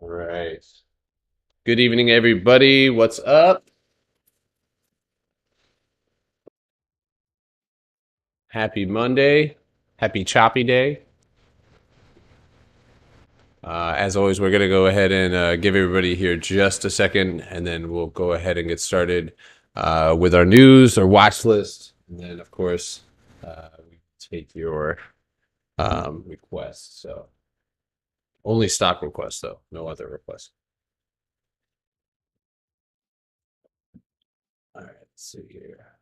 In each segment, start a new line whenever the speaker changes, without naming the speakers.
All right. Good evening, everybody. What's up? Happy Monday. Happy choppy day. As always, we're going to go ahead and give everybody here just a second, and then we'll go ahead and get started with our news, our watch list, and then, of course, we take your requests. So only stock requests, though, no other requests. All right, let's see here.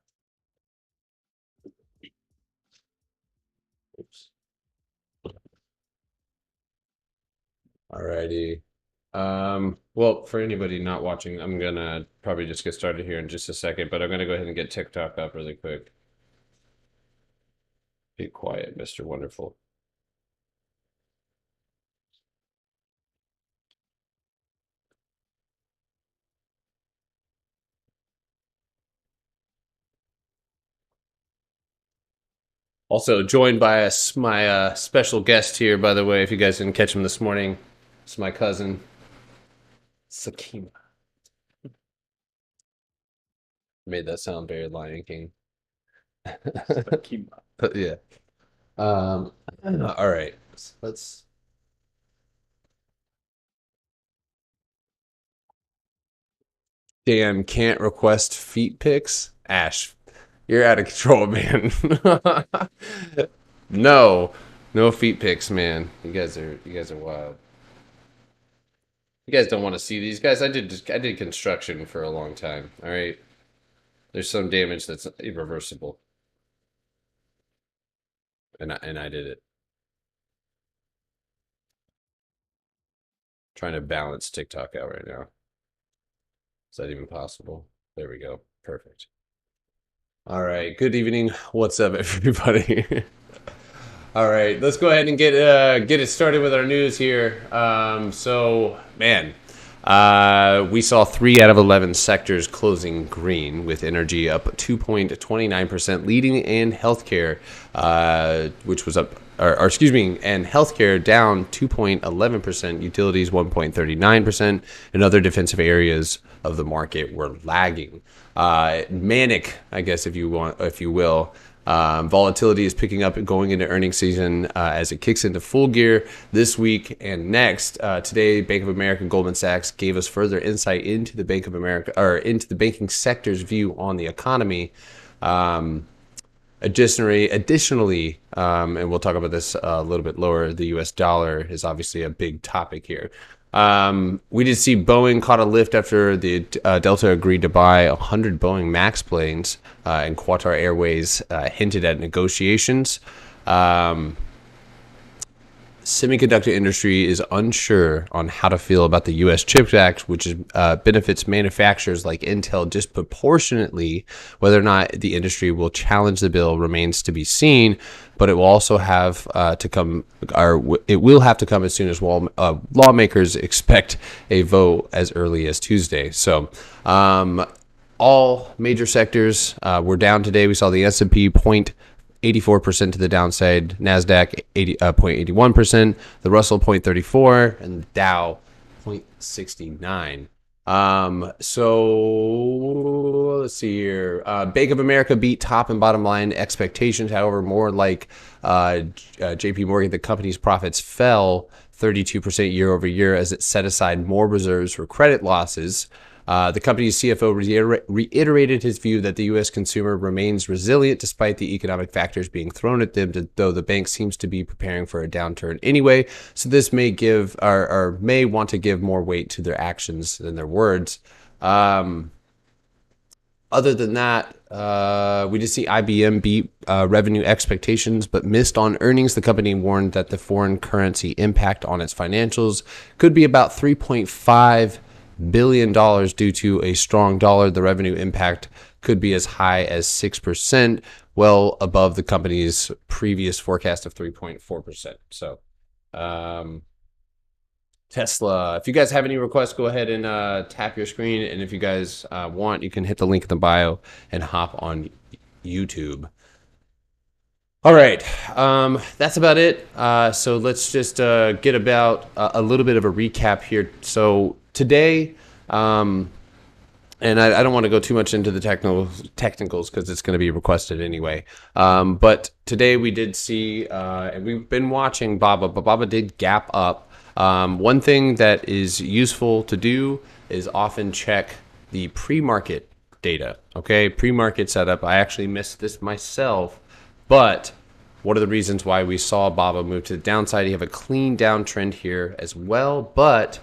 Oops. All righty. Well, for anybody not watching, I'm gonna probably just get started here in just a second, but I'm gonna go ahead and get TikTok up really quick. Be quiet, Mr. Wonderful. Also joined by my special guest here, by the way, if you guys didn't catch him this morning. It's my cousin, Sakima. Made that sound very Lion King. Sakima. Yeah. All right. Let's. Damn, can't request feet pics. Ash, you're out of control, man. No, no feet pics, man. You guys are wild. You guys don't want to see these guys. I did construction for a long time. All right, there's some damage that's irreversible, and I did it. Trying to balance TikTok out right now. Is that even possible? There we go. Perfect. All right. Good evening. What's up, everybody? All right, let's go ahead and get it started with our news here. We saw 3 out of 11 sectors closing green, with energy up 2.29%, leading in healthcare, which was up, and healthcare down 2.11%, utilities 1.39%, and other defensive areas of the market were lagging. Manic, I guess, if you will. Volatility is picking up going into earnings season as it kicks into full gear this week and next. Today, Bank of America and Goldman Sachs gave us further insight into the Bank of America, or into the banking sector's view on the economy. Additionally, and we'll talk about this a little bit lower, the U.S. dollar is obviously a big topic here. We did see Boeing caught a lift after the Delta agreed to buy 100 Boeing MAX planes, and Qatar Airways hinted at negotiations. Semiconductor industry is unsure on how to feel about the U.S. CHIPS Act, which benefits manufacturers like Intel disproportionately. Whether or not the industry will challenge the bill remains to be seen, but it will also have to come, or it will have to come as soon as lawmakers expect a vote as early as Tuesday. So, all major sectors were down today. We saw the S&P 0.84% to the downside, NASDAQ 0.81%, the Russell 0.34%, and the Dow 0.69%. So let's see here. Bank of America beat top and bottom line expectations. However, more like JP Morgan, the company's profits fell 32% year over year as it set aside more reserves for credit losses. The company's CFO reiterated his view that the U.S. consumer remains resilient despite the economic factors being thrown at them, though the bank seems to be preparing for a downturn anyway. So this may give, or may want to give more weight to their actions than their words. Other than that, we did see IBM beat revenue expectations, but missed on earnings. The company warned that the foreign currency impact on its financials could be about $3.5 billion due to a strong dollar. The revenue impact could be as high as 6%, well above the company's previous forecast of 3.4%. So, Tesla, if you guys have any requests, go ahead and tap your screen. And if you guys want, you can hit the link in the bio and hop on YouTube. All right, that's about it. So let's just get about a little bit of a recap here. So today, um, and I don't want to go too much into the technicals because it's going to be requested anyway. But today we did see, and we've been watching Baba, but Baba did gap up. One thing that is useful to do is often check the pre-market data. Okay, pre-market setup. I actually missed this myself, but one of the reasons why we saw Baba move to the downside, you have a clean downtrend here as well, but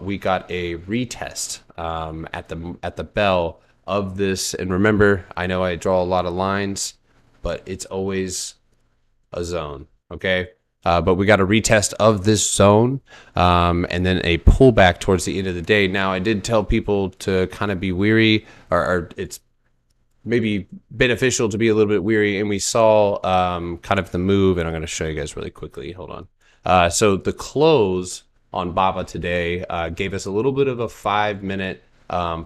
we got a retest at the bell of this. And remember, I know I draw a lot of lines, but it's always a zone. Okay. But we got a retest of this zone and then a pullback towards the end of the day. Now, I did tell people to kind of be weary, or it's maybe beneficial to be a little bit weary, and we saw kind of the move, and I'm going to show you guys really quickly. Hold on. So the close on Baba today gave us a little bit of a 5-minute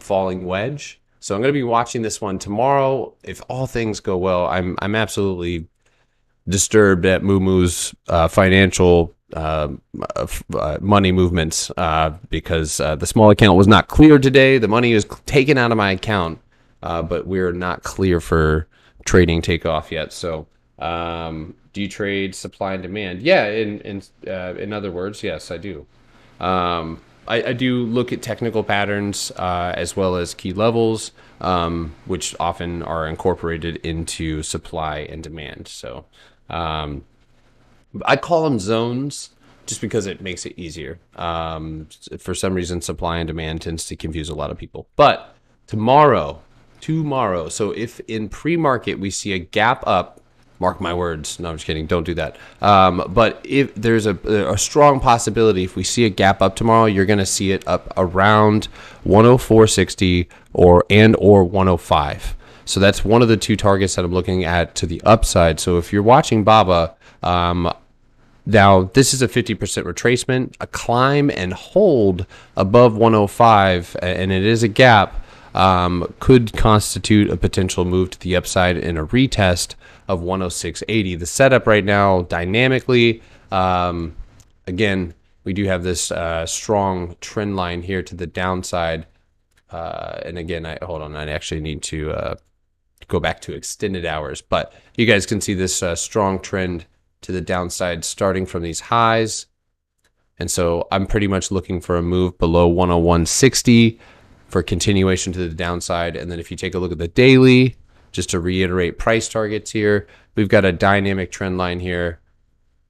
falling wedge. So I'm going to be watching this one tomorrow. If all things go well, I'm absolutely disturbed at Moomoo's financial money movements because the small account was not clear today. The money is taken out of my account, but we're not clear for trading takeoff yet. So, do you trade supply and demand? Yeah, in other words, yes, I do. I do look at technical patterns as well as key levels, which often are incorporated into supply and demand. So I call them zones just because it makes it easier. For some reason, supply and demand tends to confuse a lot of people. But tomorrow, so if in pre-market we see a gap up, mark my words. No, I'm just kidding. Don't do that. But if there's a strong possibility, if we see a gap up tomorrow, you're going to see it up around 104.60 or 105. So that's one of the two targets that I'm looking at to the upside. So if you're watching Baba, now this is a 50% retracement, a climb and hold above 105, and it is a gap. Could constitute a potential move to the upside in a retest of 106.80. The setup right now, dynamically, again, we do have this strong trend line here to the downside. And again, hold on, I actually need to go back to extended hours, but you guys can see this strong trend to the downside starting from these highs. And so I'm pretty much looking for a move below 101.60 for continuation to the downside. And then if you take a look at the daily, just to reiterate price targets here, we've got a dynamic trend line here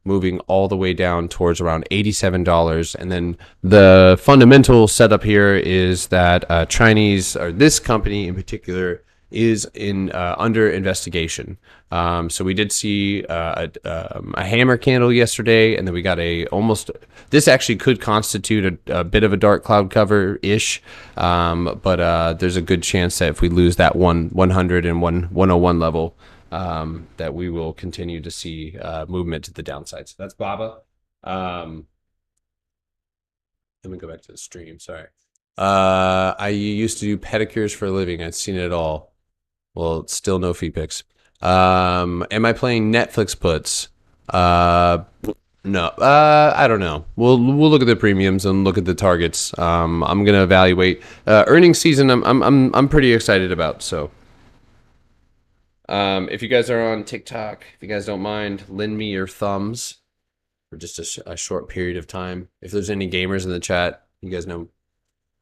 moving all the way down towards around $87. And then the fundamental setup here is that Chinese, or this company in particular, is in under investigation. So we did see a hammer candle yesterday, and then we got this actually could constitute a bit of a dark cloud cover ish, but there's a good chance that if we lose that 100 and 101 level, that we will continue to see movement to the downside. So that's Baba. Let me go back to the stream. Sorry. I used to do pedicures for a living. I've seen it all. Well, still no feed picks. Am I playing Netflix puts? No. I don't know. We'll look at the premiums and look at the targets. I'm gonna evaluate earnings season. I'm pretty excited about. So, if you guys are on TikTok, if you guys don't mind, lend me your thumbs for just a short period of time. If there's any gamers in the chat, you guys know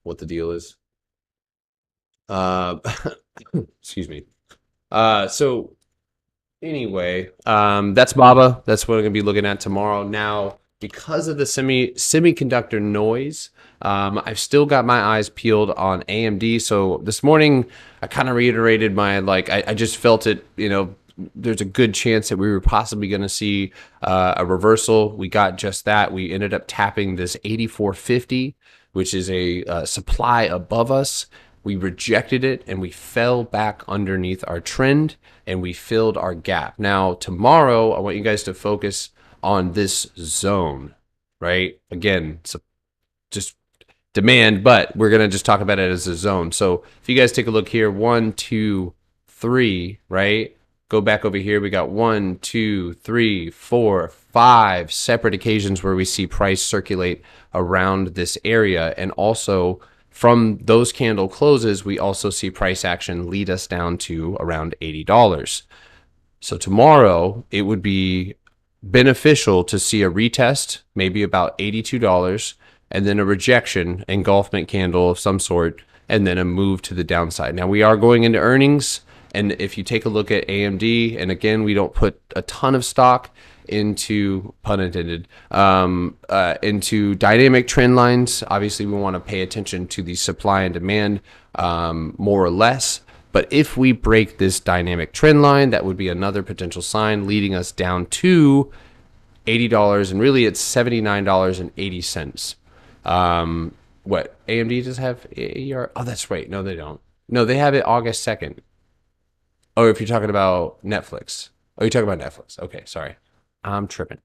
what the deal is. Excuse me. So anyway, that's Baba. That's what I'm gonna be looking at tomorrow. Now, because of the semiconductor noise, I've still got my eyes peeled on AMD. So this morning, I kind of reiterated my I just felt it. There's a good chance that we were possibly going to see a reversal. We got just that. We ended up tapping this 84.50, which is a supply above us. We rejected it and we fell back underneath our trend and we filled our gap. Now, tomorrow, I want you guys to focus on this zone, right? Again, it's just demand, but we're going to just talk about it as a zone. So if you guys take a look here, 1, 2, 3, right? go back over here. We got 1, 2, 3, 4, 5 separate occasions where we see price circulate around this area. And also from those candle closes, we also see price action lead us down to around $80. So tomorrow it would be beneficial to see a retest, maybe about $82, and then a rejection, engulfment candle of some sort, and then a move to the downside. Now we are going into earnings, and if you take a look at AMD, and again, we don't put a ton of stock into, pun intended, into dynamic trend lines. Obviously, we want to pay attention to the supply and demand more or less. But if we break this dynamic trend line, that would be another potential sign leading us down to $80, and really it's $79.80. What, AMD does have AER? Oh, that's right. No, they don't. No, they have it August 2nd. Oh, if you're talking about Netflix. Oh, you're talking about Netflix. Okay, sorry. I'm tripping.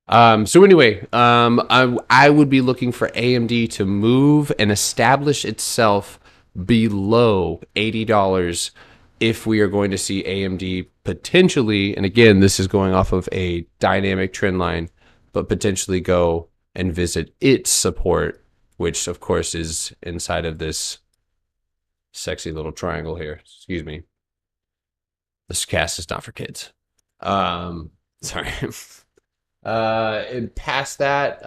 So anyway, I would be looking for AMD to move and establish itself below $80 if we are going to see AMD potentially, and again, this is going off of a dynamic trend line, but potentially go and visit its support, which of course is inside of this sexy little triangle here. Excuse me. This cast is not for kids. Sorry. And past that,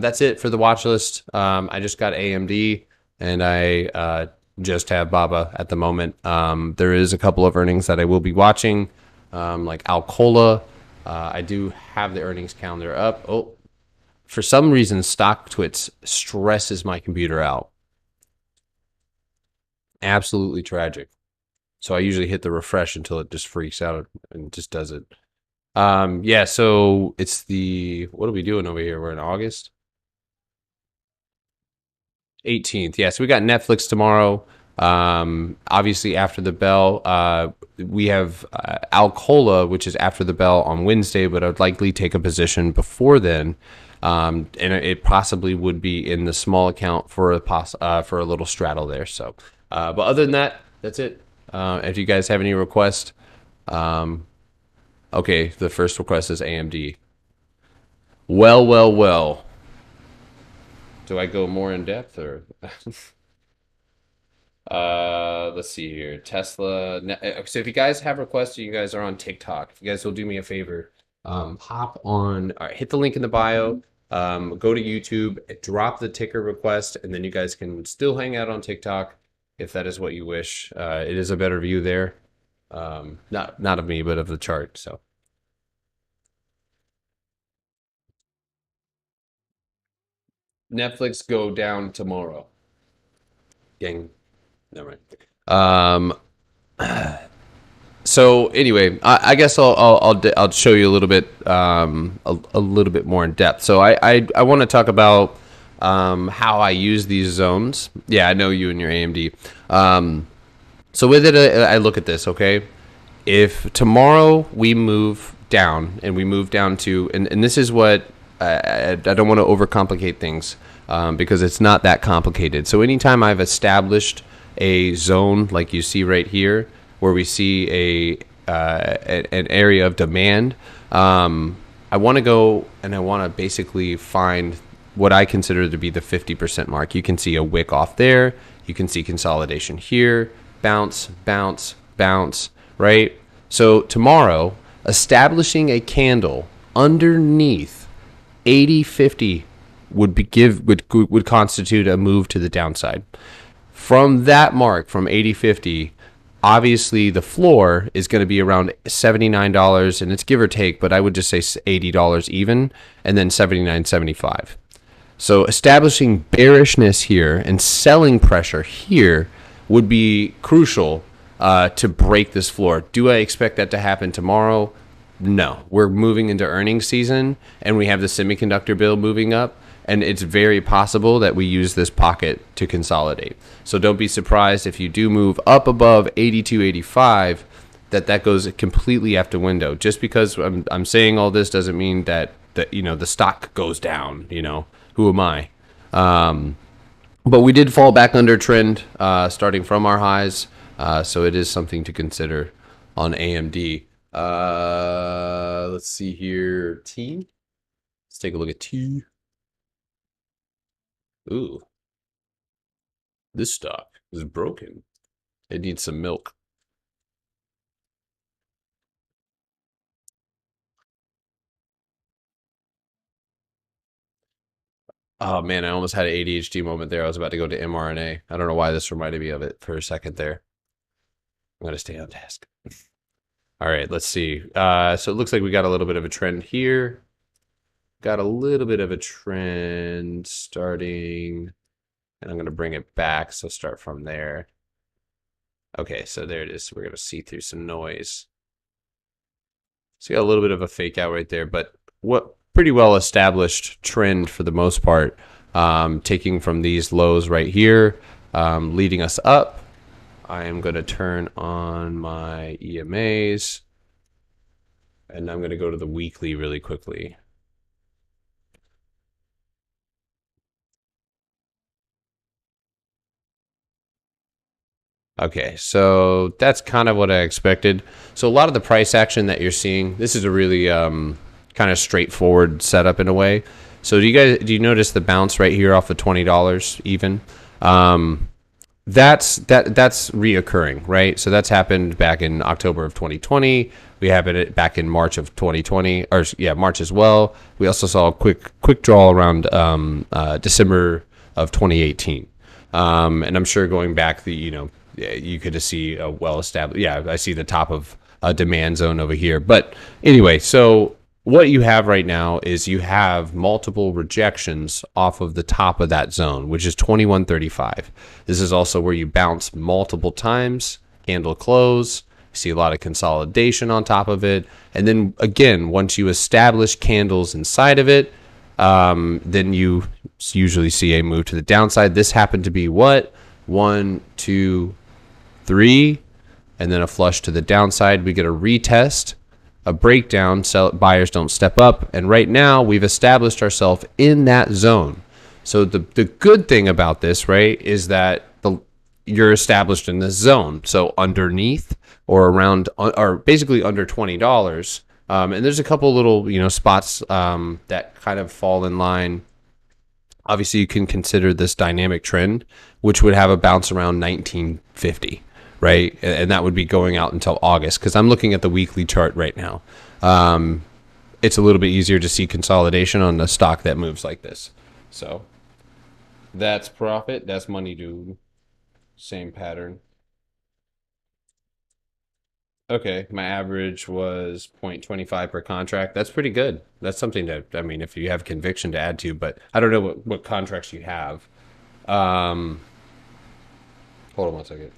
that's it for the watch list. I just got AMD, and I just have Baba at the moment. There is a couple of earnings that I will be watching, like Alcola. I do have the earnings calendar up. Oh, for some reason, StockTwits stresses my computer out. Absolutely tragic. So I usually hit the refresh until it just freaks out and just does it. Yeah, so it's the, what are we doing over here? We're in August 18th. Yeah, so we got Netflix tomorrow. Obviously after the bell, we have Alcola, which is after the bell on Wednesday, but I'd likely take a position before then. And it possibly would be in the small account for a little straddle there. So, but other than that, that's it. If you guys have any requests, okay, the first request is AMD. Well. Do I go more in depth or? Let's see here. Tesla. So if you guys have requests, you guys are on TikTok. If you guys will do me a favor, hop on. All right, hit the link in the bio. Go to YouTube, drop the ticker request, and then you guys can still hang out on TikTok if that is what you wish. It is a better view there. Not of me, but of the chart. So Netflix go down tomorrow. Gang, never mind. So anyway, I guess I'll show you a little bit a little bit more in depth. So I want to talk about how I use these zones. Yeah, I know you and your AMD. So with it, I look at this. Okay, if tomorrow we move down and we move down to, and this is what I don't want to overcomplicate things because it's not that complicated. So anytime I've established a zone like you see right here, where we see an area of demand, I want to go and I want to basically find what I consider to be the 50% mark. You can see a wick off there. You can see consolidation here, bounce, bounce, bounce, right? So tomorrow, establishing a candle underneath 80.50 would constitute a move to the downside. From that mark, from 80.50, obviously the floor is going to be around $79, and it's give or take, but I would just say $80 even, and then $79.75. So establishing bearishness here and selling pressure here would be crucial to break this floor. Do I expect that to happen tomorrow? No. We're moving into earnings season, and we have the semiconductor bill moving up, and it's very possible that we use this pocket to consolidate. So don't be surprised if you do move up above 82.85 that goes completely out the window. Just because I'm saying all this doesn't mean that the stock goes down. Who am I? But we did fall back under trend starting from our highs, so it is something to consider. on AMD. Let's see here. T. Let's take a look at T. Ooh, this stock is broken. It needs some milk. Oh man, I almost had an ADHD moment there. I was about to go to mRNA. I don't know why this reminded me of it for a second there. I'm gonna stay on task. All right, let's see. So it looks like we got a little bit of a trend here. Got a little bit of a trend starting, and I'm gonna bring it back. So start from there. Okay, so there it is. We're gonna see through some noise. So you got a little bit of a fake out right there, but what pretty well established trend for the most part, taking from these lows right here, leading us up. I am going to turn on my EMAs, and I'm going to go to the weekly really quickly. Okay, so that's kind of what I expected. So a lot of the price action that you're seeing, this is a really kind of straightforward setup in a way. So do you notice the bounce right here off of $20 even? That's reoccurring, right? So that's happened back in October of 2020. We have it back in March of 2020, or yeah, March as well. We also saw a quick draw around December of 2018, and I'm sure going back you could see a well established. Yeah, I see the top of a demand zone over here. But anyway, so what you have right now is you have multiple rejections off of the top of that zone, which is 2135. This is also where you bounce multiple times, candle close, see a lot of consolidation on top of it. And then again, once you establish candles inside of it, then you usually see a move to the downside. This happened to be what? 1, 2, 3, and then a flush to the downside. We get a retest, a breakdown, buyers don't step up, and right now we've established ourselves in that zone. So the good thing about this, right, is that you're established in this zone. So underneath or around, or basically under $20. And there's a couple little spots that kind of fall in line. Obviously, you can consider this dynamic trend, which would have a bounce around 1950. Right, and that would be going out until August, because I'm looking at the weekly chart right now. It's a little bit easier to see consolidation on a stock that moves like this. So that's profit, that's money to same pattern. Okay, my average was 0.25 per contract. That's pretty good. That's something that, I mean, if you have conviction to add to, but I don't know what contracts you have. Hold on one second.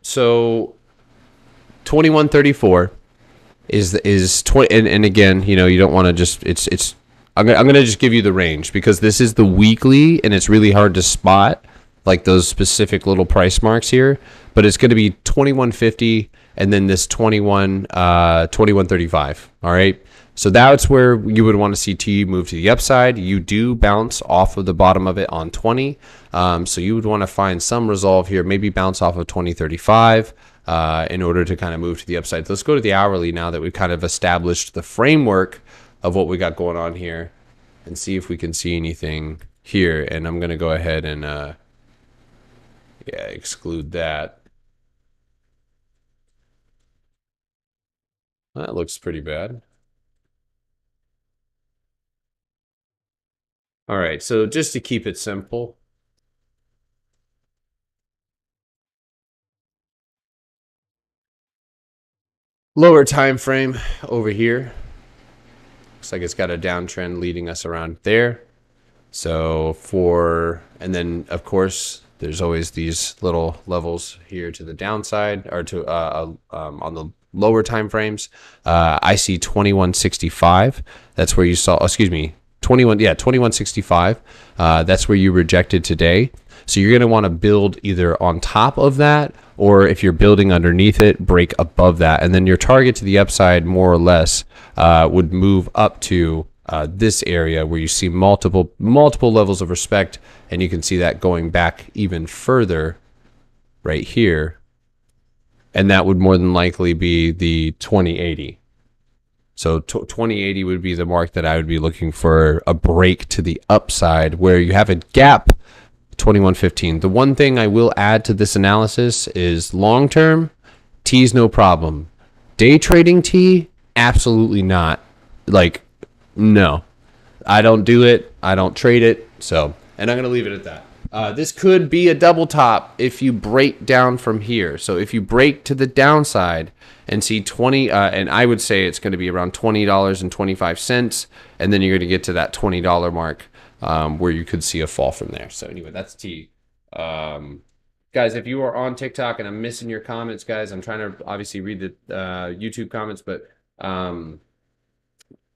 So 2134 is 20, and again, you don't want to just it's I'm gonna just give you the range, because this is the weekly and it's really hard to spot like those specific little price marks here, but it's going to be 2150 and then this 2135. All right. So that's where you would want to see T move to the upside. You do bounce off of the bottom of it on 20. So you would want to find some resolve here, maybe bounce off of 2035 in order to kind of move to the upside. So let's go to the hourly now that we've kind of established the framework of what we got going on here, and see if we can see anything here. And I'm going to go ahead and exclude that. That looks pretty bad. All right, so just to keep it simple, lower time frame over here. Looks like it's got a downtrend leading us around there. So and then of course there's always these little levels here to the downside, or to on the lower time frames. I see 2165. That's where you saw. Excuse me, 2165. That's where you rejected today. So you're going to want to build either on top of that, or if you're building underneath it, break above that, and then your target to the upside more or less would move up to this area where you see multiple levels of respect, and you can see that going back even further right here, and that would more than likely be the 2080. So 2080 would be the mark that I would be looking for a break to the upside, where you have a gap 2115. The one thing I will add to this analysis is long term, T's no problem. Day trading T, absolutely not. Like, no. I don't do it. I don't trade it. So, and I'm going to leave it at that. This could be a double top if you break down from here. So if you break to the downside and see 20, and I would say it's going to be around $20.25, and then you're going to get to that $20 mark where you could see a fall from there. So anyway, that's T. Guys, if you are on TikTok and I'm missing your comments, guys, I'm trying to obviously read the YouTube comments, but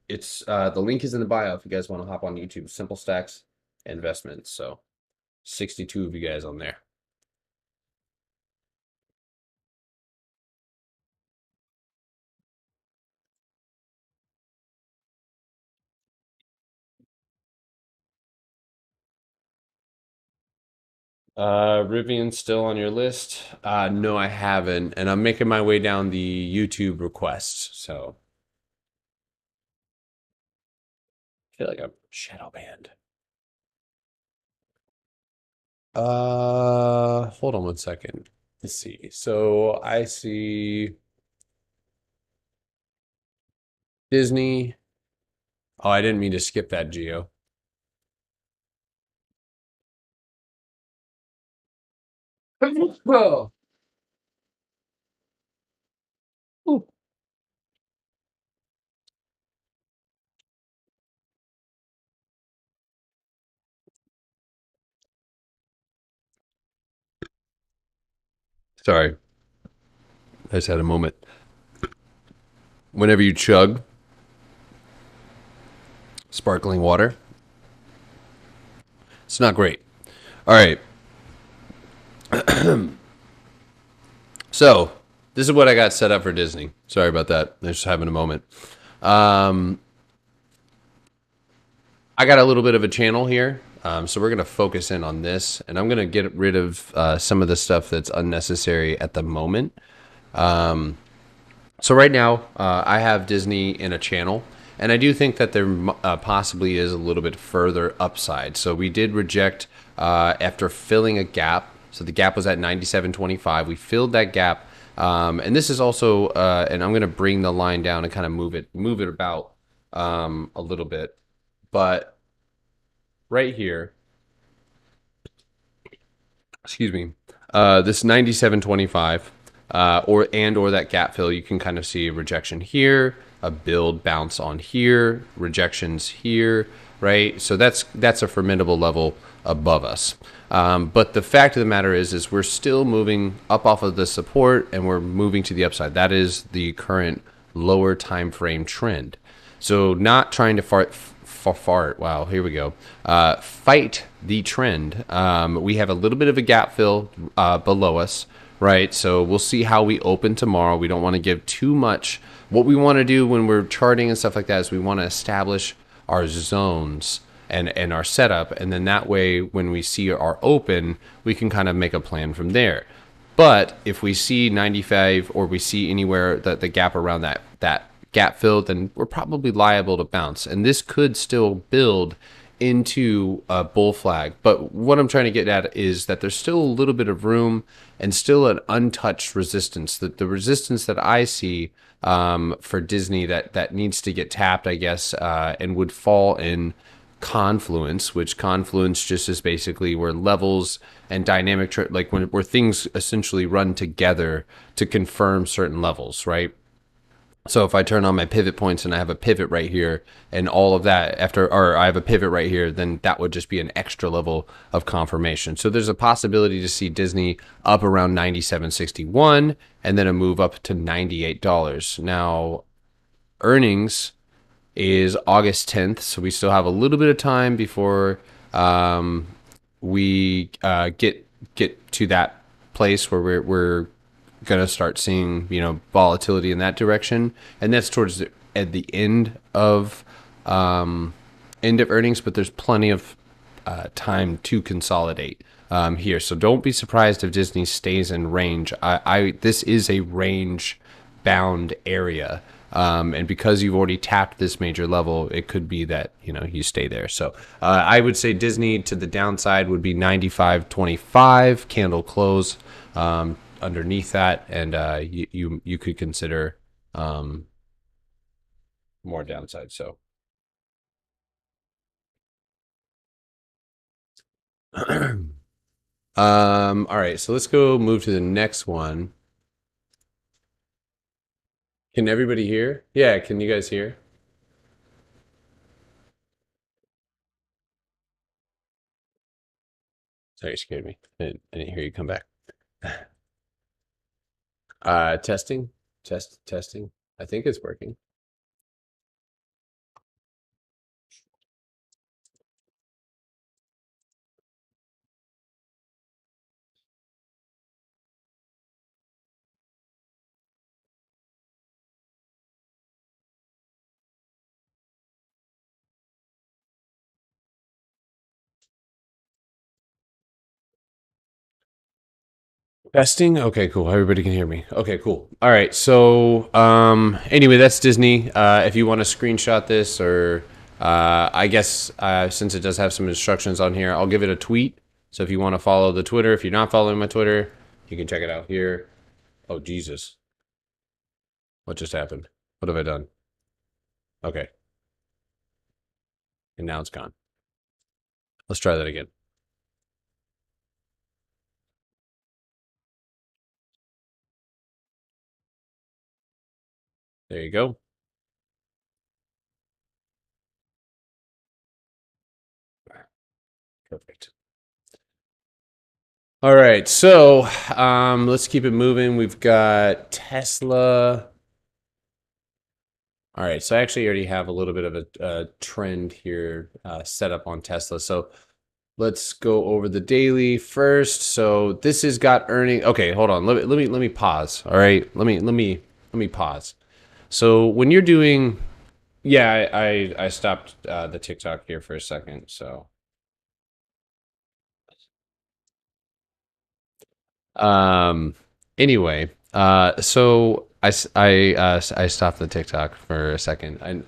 it's the link is in the bio if you guys want to hop on YouTube. Simple Stacks Investments. So 62 of you guys on there. Rivian's still on your list? No, I haven't, and I'm making my way down the YouTube requests. So I feel like I'm shadow banned. Hold on one second. Let's see. So I see Disney. Oh, I didn't mean to skip that, Geo. Oh. Ooh. Sorry, I just had a moment. Whenever you chug sparkling water, it's not great. All right. So this is what I got set up for Disney. Sorry about that. I'm just having a moment. I got a little bit of a channel here. So we're going to focus in on this, and I'm going to get rid of some of the stuff that's unnecessary at the moment. So right now, I have Disney in a channel, and I do think that there possibly is a little bit further upside. So we did reject after filling a gap. So the gap was at 97.25. We filled that gap, and this is also, and I'm going to bring the line down and kind of move it about a little bit, but right here, excuse me, this 97.25 or that gap fill, you can kind of see a rejection here, a build bounce on here, rejections here, right? So that's a formidable level above us. But the fact of the matter is we're still moving up off of the support and we're moving to the upside. That is the current lower time frame trend. So not trying to fart. Wow, here we go. Fight the trend. We have a little bit of a gap fill below us, right? So we'll see how we open tomorrow. We don't want to give too much. What we want to do when we're charting and stuff like that is we want to establish our zones and our setup, and then that way when we see our open, we can kind of make a plan from there. But if we see 95 or we see anywhere that the gap around that gap filled, then we're probably liable to bounce. And this could still build into a bull flag. But what I'm trying to get at is that there's still a little bit of room and still an untouched resistance. The resistance that I see for Disney that needs to get tapped, I guess, and would fall in confluence, which confluence just is basically where levels and dynamic, like where things essentially run together to confirm certain levels, right? So if I turn on my pivot points and I have a pivot right here and all of that or I have a pivot right here, then that would just be an extra level of confirmation. So there's a possibility to see Disney up around 97.61 and then a move up to $98. Now, earnings is August 10th, so we still have a little bit of time before we get to that place where we're gonna start seeing volatility in that direction, and that's towards at the end of end of earnings, but there's plenty of time to consolidate here. So don't be surprised if Disney stays in range. This is a range bound area. And because you've already tapped this major level, it could be that you stay there. So I would say Disney to the downside would be 95.25 candle close underneath that, and you could consider more downside. So all right, so let's go move to the next one. Can everybody hear? Yeah, can you guys hear? Sorry, you scared me. I didn't hear you come back. Testing, testing. I think it's working. Testing. Okay, cool. Everybody can hear me. Okay, cool. All right. So, anyway, that's Disney. If you want to screenshot this, or I guess since it does have some instructions on here, I'll give it a tweet. So if you want to follow the Twitter, if you're not following my Twitter, you can check it out here. Oh Jesus! What just happened? What have I done? Okay, and now it's gone. Let's try that again. There you go. Perfect. All right, so let's keep it moving. We've got Tesla. All right, so I actually already have a little bit of a trend here set up on Tesla. So let's go over the daily first. So this has got earning. Okay, hold on. Let me pause. All right, let me pause. So when you're doing, yeah, I stopped the TikTok here for a second. So anyway, so I stopped the TikTok for a second.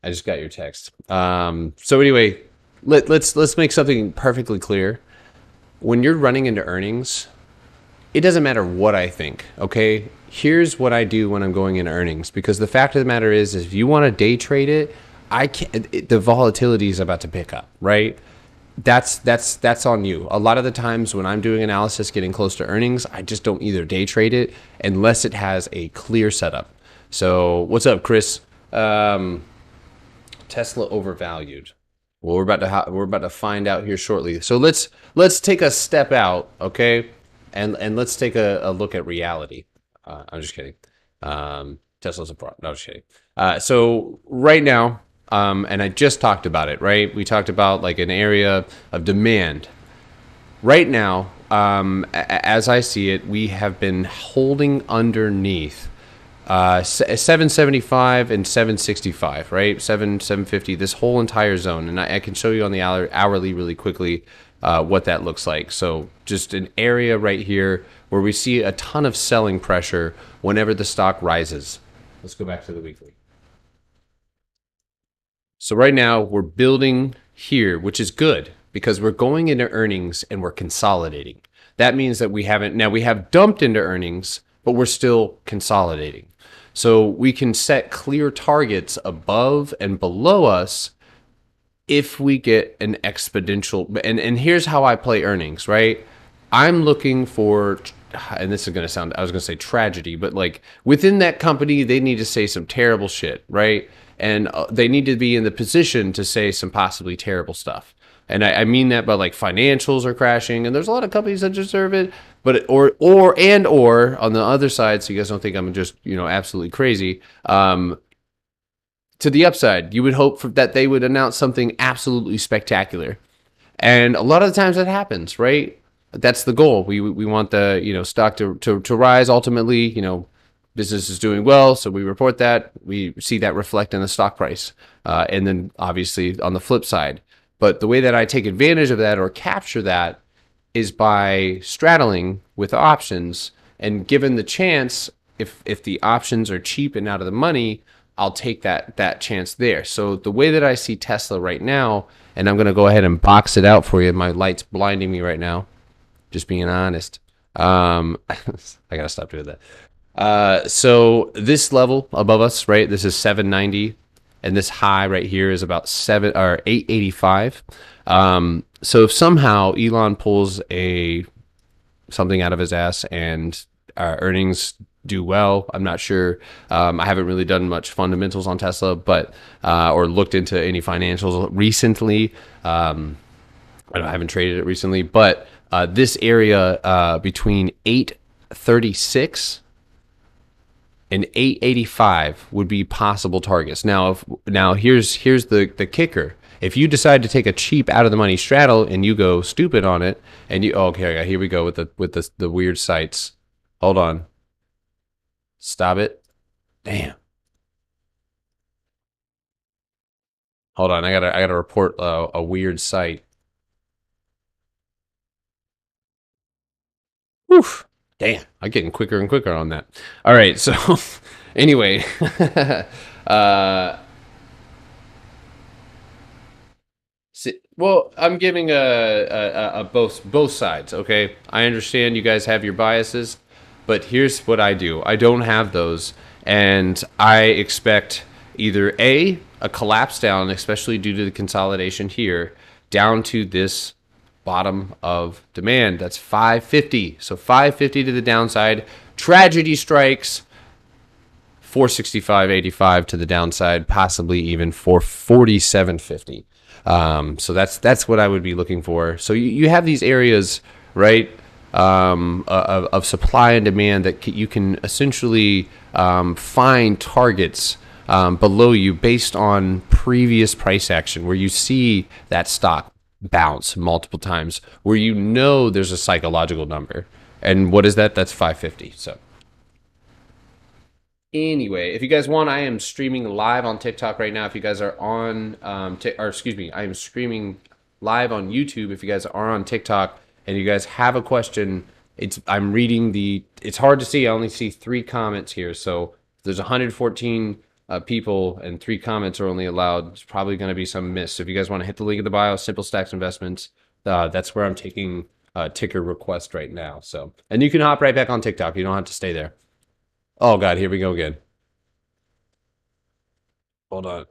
I just got your text. So anyway, let's make something perfectly clear. When you're running into earnings, it doesn't matter what I think, okay? Here's what I do when I'm going into earnings, because the fact of the matter is if you want to day trade it, I can't. The volatility is about to pick up, right? That's on you. A lot of the times when I'm doing analysis getting close to earnings, I just don't either day trade it unless it has a clear setup. So what's up, Chris? Tesla overvalued. Well, we're about to find out here shortly. So let's take a step out, okay, and let's take a look at reality. I'm just kidding. Tesla's a fraud. No, I'm just kidding. So right now, and I just talked about it, right? We talked about like an area of demand. Right now, as I see it, we have been holding underneath 775 and 765, right? 750, this whole entire zone. And I can show you on the hourly really quickly what that looks like. So just an area right here where we see a ton of selling pressure whenever the stock rises. Let's go back to the weekly. So right now we're building here, which is good because we're going into earnings and we're consolidating. That means that we have dumped into earnings, but we're still consolidating. So we can set clear targets above and below us if we get an exponential. And here's how I play earnings, right? I'm looking for, and this is going to sound, I was going to say tragedy, but like within that company, they need to say some terrible shit, right? And they need to be in the position to say some possibly terrible stuff. And I mean that by like financials are crashing, and there's a lot of companies that deserve it. But or on the other side, so you guys don't think I'm just absolutely crazy. To the upside, you would hope that they would announce something absolutely spectacular, and a lot of the times that happens, right? That's the goal. We want the stock to rise ultimately. business is doing well, so we report that. We see that reflect in the stock price. And then obviously on the flip side. But the way that I take advantage of that or capture that is by straddling with options. And given the chance, if the options are cheap and out of the money, I'll take that chance there. So the way that I see Tesla right now, and I'm gonna go ahead and box it out for you. My light's blinding me right now. Just being honest. I gotta stop doing that. So this level above us, right? This is 790, and this high right here is about 885. So if somehow Elon pulls a something out of his ass and our earnings do well, I'm not sure. I haven't really done much fundamentals on Tesla, but or looked into any financials recently. I haven't traded it recently, but this area between 836 and 885 would be possible targets. Now here's the kicker. If you decide to take a cheap out of the money straddle and you go stupid on it, and you okay, here we go with the weird sites. Hold on, stop it. Damn. Hold on, I gotta report a weird site. Oof. Damn, I'm getting quicker and quicker on that. All right, so anyway, uh, well, I'm giving a both sides. Okay, I understand you guys have your biases, but here's what I do. I don't have those, and I expect either a collapse down, especially due to the consolidation here, down to this bottom of demand. That's 550. So 550 to the downside. Tragedy strikes. 465.85 to the downside, possibly even 447.50. So that's what I would be looking for. So you have these areas, right, of supply and demand that you can essentially find targets below you based on previous price action, where you see that stock bounce multiple times, where you know there's a psychological number. And what is that? That's 550. So anyway, if you guys want, I am streaming live on TikTok right now. If you guys are on, or excuse me, I am streaming live on YouTube. If you guys are on TikTok and you guys have a question, I'm reading it's hard to see. I only see 3 comments here. So there's 114 people and 3 comments are only allowed. It's probably going to be some miss. So if you guys want to hit the link in the bio, Simple Stacks Investments, that's where I'm taking ticker request right now. So, and you can hop right back on TikTok. You don't have to stay there. Oh God, here we go again. Hold on.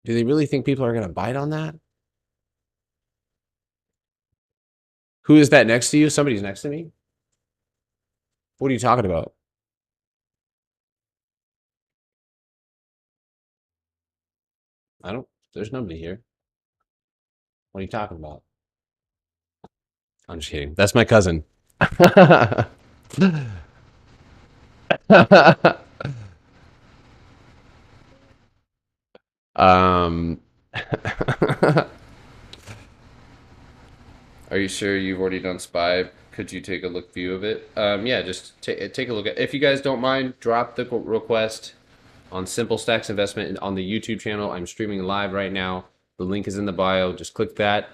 Do they really think people are going to bite on that? Who is that next to you? Somebody's next to me? What are you talking about? There's nobody here. What are you talking about? I'm just kidding. That's my cousin. um, Are you sure you've already done Spy? Could you take a look view of it? Yeah, just take a look at. If you guys don't mind, drop the request on Simple Stacks Investment on the YouTube channel. I'm streaming live right now. The link is in the bio. Just click that.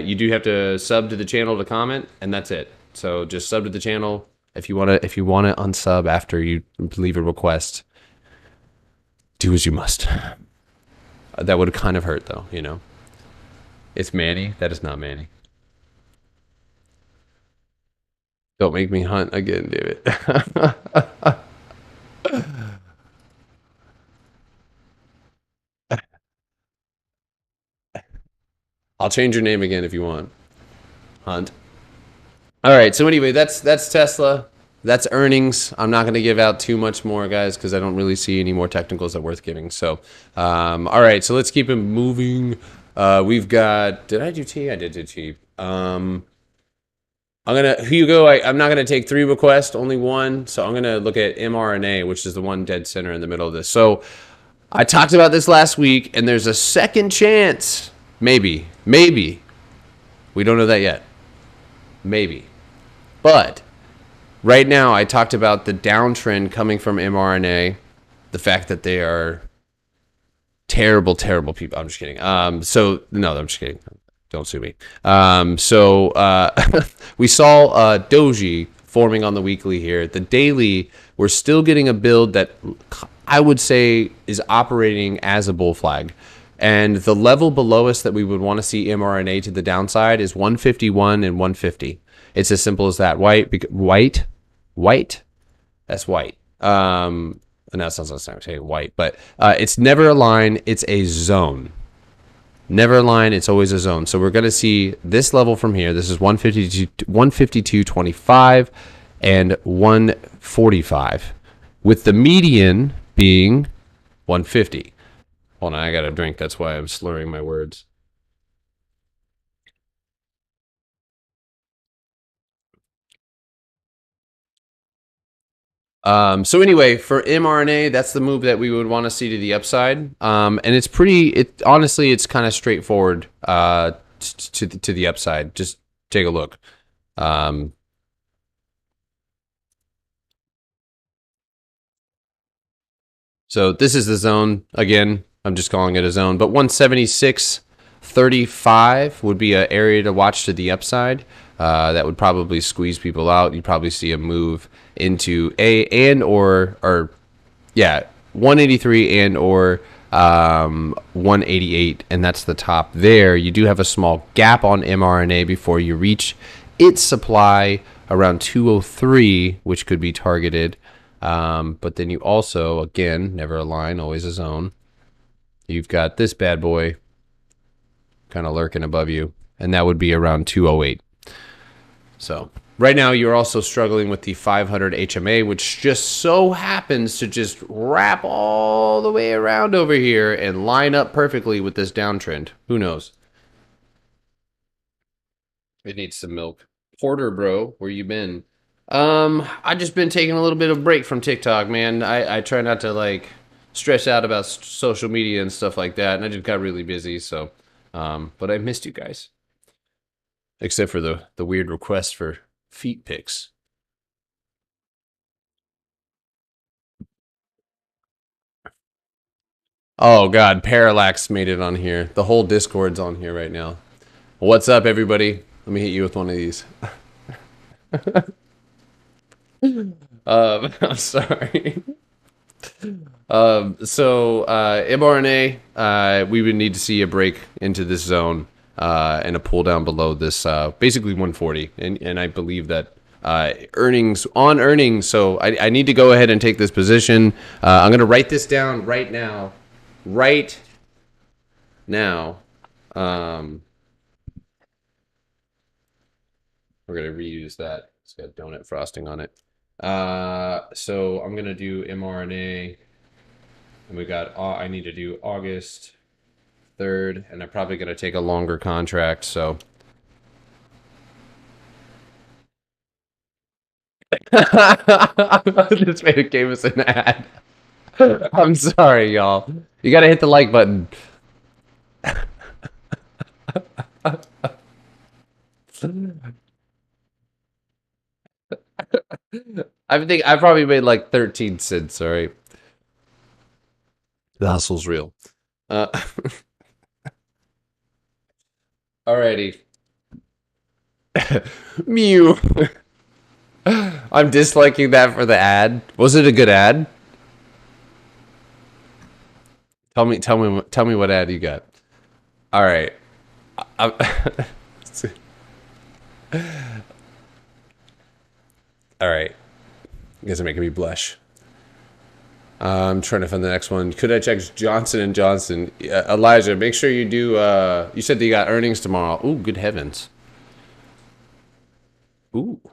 You do have to sub to the channel to comment, and that's it. So just sub to the channel. If you wanna unsub after you leave a request, do as you must. That would kind of hurt though, you know. It's Manny. That is not Manny. Don't make me hunt again, David. I'll change your name again if you want. Hunt. All right. So anyway, that's Tesla. That's earnings. I'm not going to give out too much more, guys, because I don't really see any more technicals that are worth giving. So, all right. So let's keep it moving. We've got. Did I do T? I did do T. I'm gonna Hugo. I'm not gonna take 3 requests, only 1. So I'm gonna look at mRNA, which is the one dead center in the middle of this. So I talked about this last week, and there's a second chance. Maybe. We don't know that yet. Maybe. But right now, I talked about the downtrend coming from mRNA, the fact that they are terrible, terrible people. I'm just kidding. So no, I'm just kidding. Don't sue me. We saw Doji forming on the weekly here. The daily, we're still getting a build that I would say is operating as a bull flag. And the level below us that we would want to see mRNA to the downside is 151 and 150. It's as simple as that. White. That's white. Now it sounds like I'm saying white, but it's never a line. It's a zone. Never a line. It's always a zone. So we're going to see this level from here. This is 152.25 and 145, with the median being 150. Hold on, I got a drink. That's why I'm slurring my words. So anyway, for mRNA, that's the move that we would want to see to the upside. And it's pretty. It honestly, it's kind of straightforward. To the upside. Just take a look. Um, so this is the zone again. I'm just calling it a zone, but 176.35 would be an area to watch to the upside. That would probably squeeze people out. You'd probably see a move into a and or yeah, 183 and or 188, and that's the top there. You do have a small gap on mRNA before you reach its supply around 203, which could be targeted. But then you also, again, never a line, always a zone. You've got this bad boy kind of lurking above you, and that would be around 208. So right now you're also struggling with the 500 HMA, which just so happens to just wrap all the way around over here and line up perfectly with this downtrend. Who knows? It needs some milk. Porter, bro, where you been? I just been taking a little bit of break from TikTok, man. I try not to like stress out about social media and stuff like that, and I just got really busy. So, but I missed you guys, except for the weird request for feet pics. Oh God, Parallax made it on here. The whole Discord's on here right now. What's up, everybody? Let me hit you with one of these. I'm sorry. mRNA, we would need to see a break into this zone and a pull down below this, basically 140. And I believe that earnings on earnings. So I need to go ahead and take this position. I'm going to write this down right now. Right now. We're going to reuse that. It's got donut frosting on it. So I'm going to do mRNA. And we got, I need to do August 3rd, and I'm probably going to take a longer contract, so. This man gave us an ad. I'm sorry, y'all. You got to hit the like button. I think I probably made like 13 cents, all right? The hustle's real. Uh, Alrighty. Mew. I'm disliking that for the ad. Was it a good ad? Tell me what ad you got. All right. All right. You guys are making me blush. I'm trying to find the next one. Could I check Johnson and Johnson? Elijah, make sure you do. You said that you got earnings tomorrow. Ooh, good heavens. Ooh. All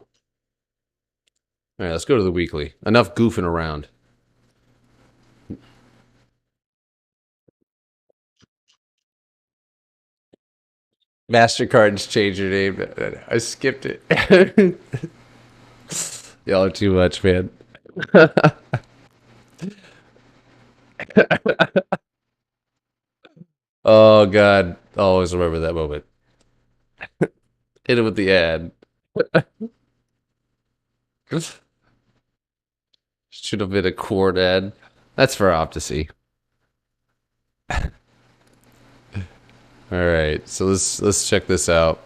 right, let's go to the weekly. Enough goofing around. MasterCard's changed your name. I skipped it. Y'all are too much, man. Oh God, I'll always remember that moment. Hit it with the ad. Should have been a cord ad. That's for Opti. All right, so let's check this out.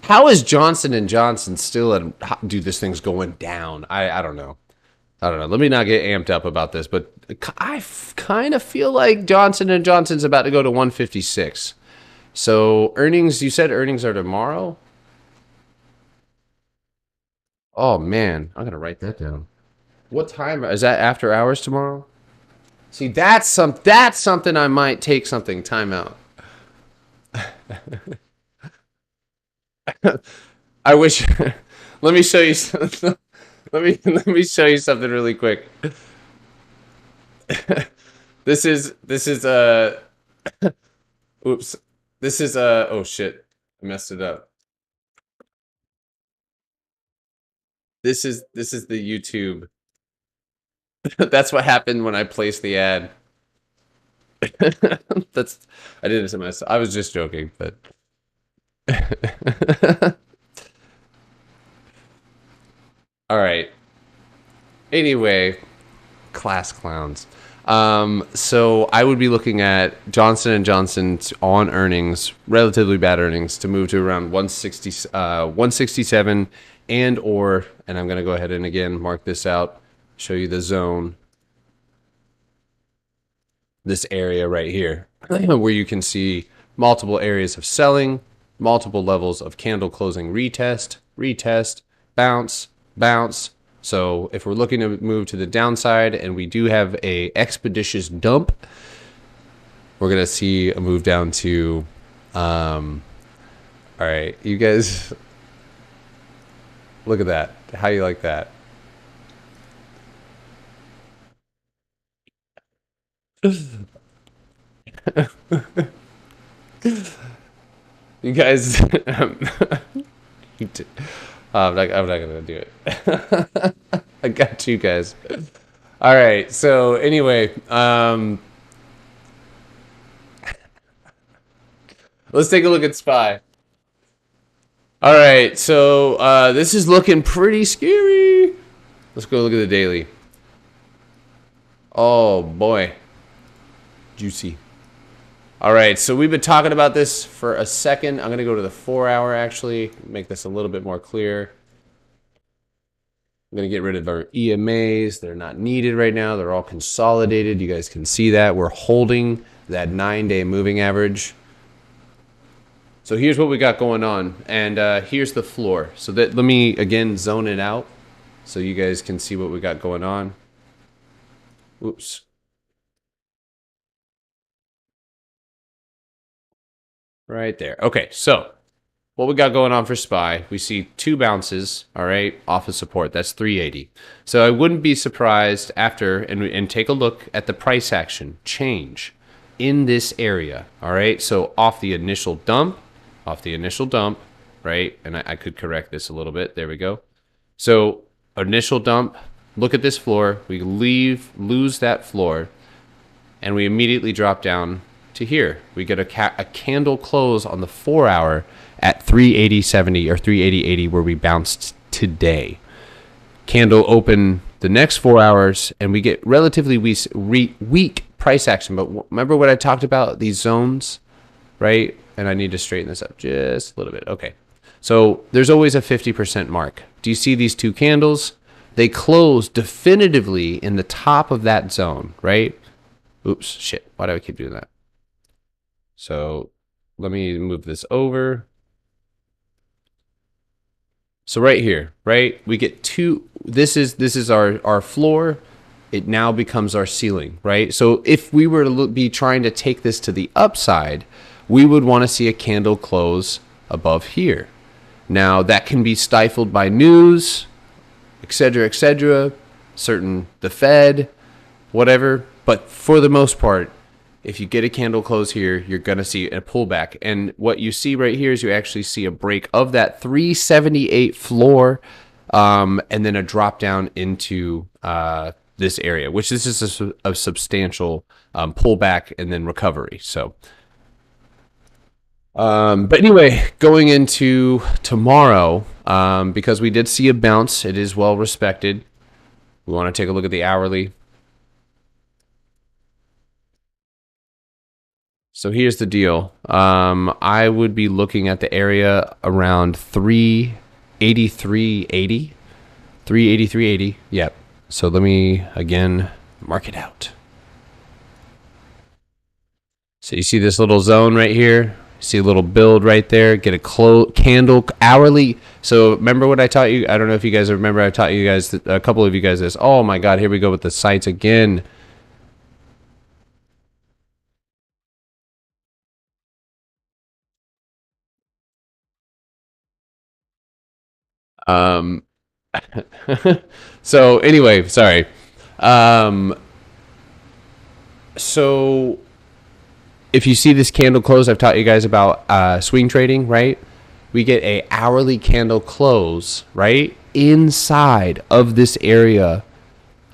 How is Johnson and Johnson still at? Dude, this thing's going down. I don't know. I don't know. Let me not get amped up about this, but I kind of feel like Johnson and Johnson's about to go to 156. So earnings, you said earnings are tomorrow? Oh man, I'm gonna write that down. What time is that? After hours tomorrow? See, that's something I might take something time out. I wish. Let me show you. Let me show you something really quick. This is oops. This is oh shit. I messed it up. This is the YouTube. That's what happened when I placed the ad. That's I did it to myself. I was just joking, but all right. Anyway, class clowns. So I would be looking at Johnson and Johnson's on earnings, relatively bad earnings, to move to around 160, 167, and I'm gonna go ahead and again mark this out, show you the zone, this area right here, where you can see multiple areas of selling, multiple levels of candle closing retest, retest, bounce, bounce. So if we're looking to move to the downside and we do have a expeditious dump, we're going to see a move down to, all right, you guys, look at that. How you like that? You guys, I'm not gonna do it. I got you guys. All right. So anyway, let's take a look at SPY. All right. So this is looking pretty scary. Let's go look at the daily. Oh boy, juicy. All right, so we've been talking about this for a second. I'm going to go to the 4-hour, actually, make this a little bit more clear. I'm going to get rid of our EMAs. They're not needed right now. They're all consolidated. You guys can see that. We're holding that 9-day moving average. So here's what we got going on, and here's the floor. So let me, again, zone it out so you guys can see what we got going on. Oops. Right there. Okay, so what we got going on for SPY, we see 2 bounces, all right, off of support. That's 380. So I wouldn't be surprised after, and take a look at the price action change in this area, all right? So off the initial dump, right? And I could correct this a little bit. There we go. So initial dump, look at this floor. We lose that floor, and we immediately drop down to here. We get a candle close on the 4-hour at 380.70 or 380.80 where we bounced today. Candle open the next 4 hours and we get relatively weak price action. But remember what I talked about, these zones, right? And I need to straighten this up just a little bit. Okay. So there's always a 50% mark. Do you see these 2 candles? They close definitively in the top of that zone, right? Oops, shit. Why do I keep doing that? So let me move this over. So right here, right, we get 2. This is our floor. It now becomes our ceiling, right? So if we were to be trying to take this to the upside, we would want to see a candle close above here. Now that can be stifled by news, etc., the Fed, whatever. But for the most part, if you get a candle close here, you're going to see a pullback. And what you see right here is you actually see a break of that 378 floor and then a drop down into this area, which this is a substantial pullback and then recovery. So, but anyway, going into tomorrow, because we did see a bounce. It is well respected. We want to take a look at the hourly. So here's the deal. I would be looking at the area around 383.80. 383.80. Yep. So let me again mark it out. So you see this little zone right here? See a little build right there. Get a candle hourly. So remember what I taught you? I don't know if you guys remember. I taught you guys, a couple of you guys, this. Oh my God, here we go with the sites again. Um, so anyway, sorry. Um, so if you see this candle close, I've taught you guys about swing trading, right? We get a hourly candle close, right, inside of this area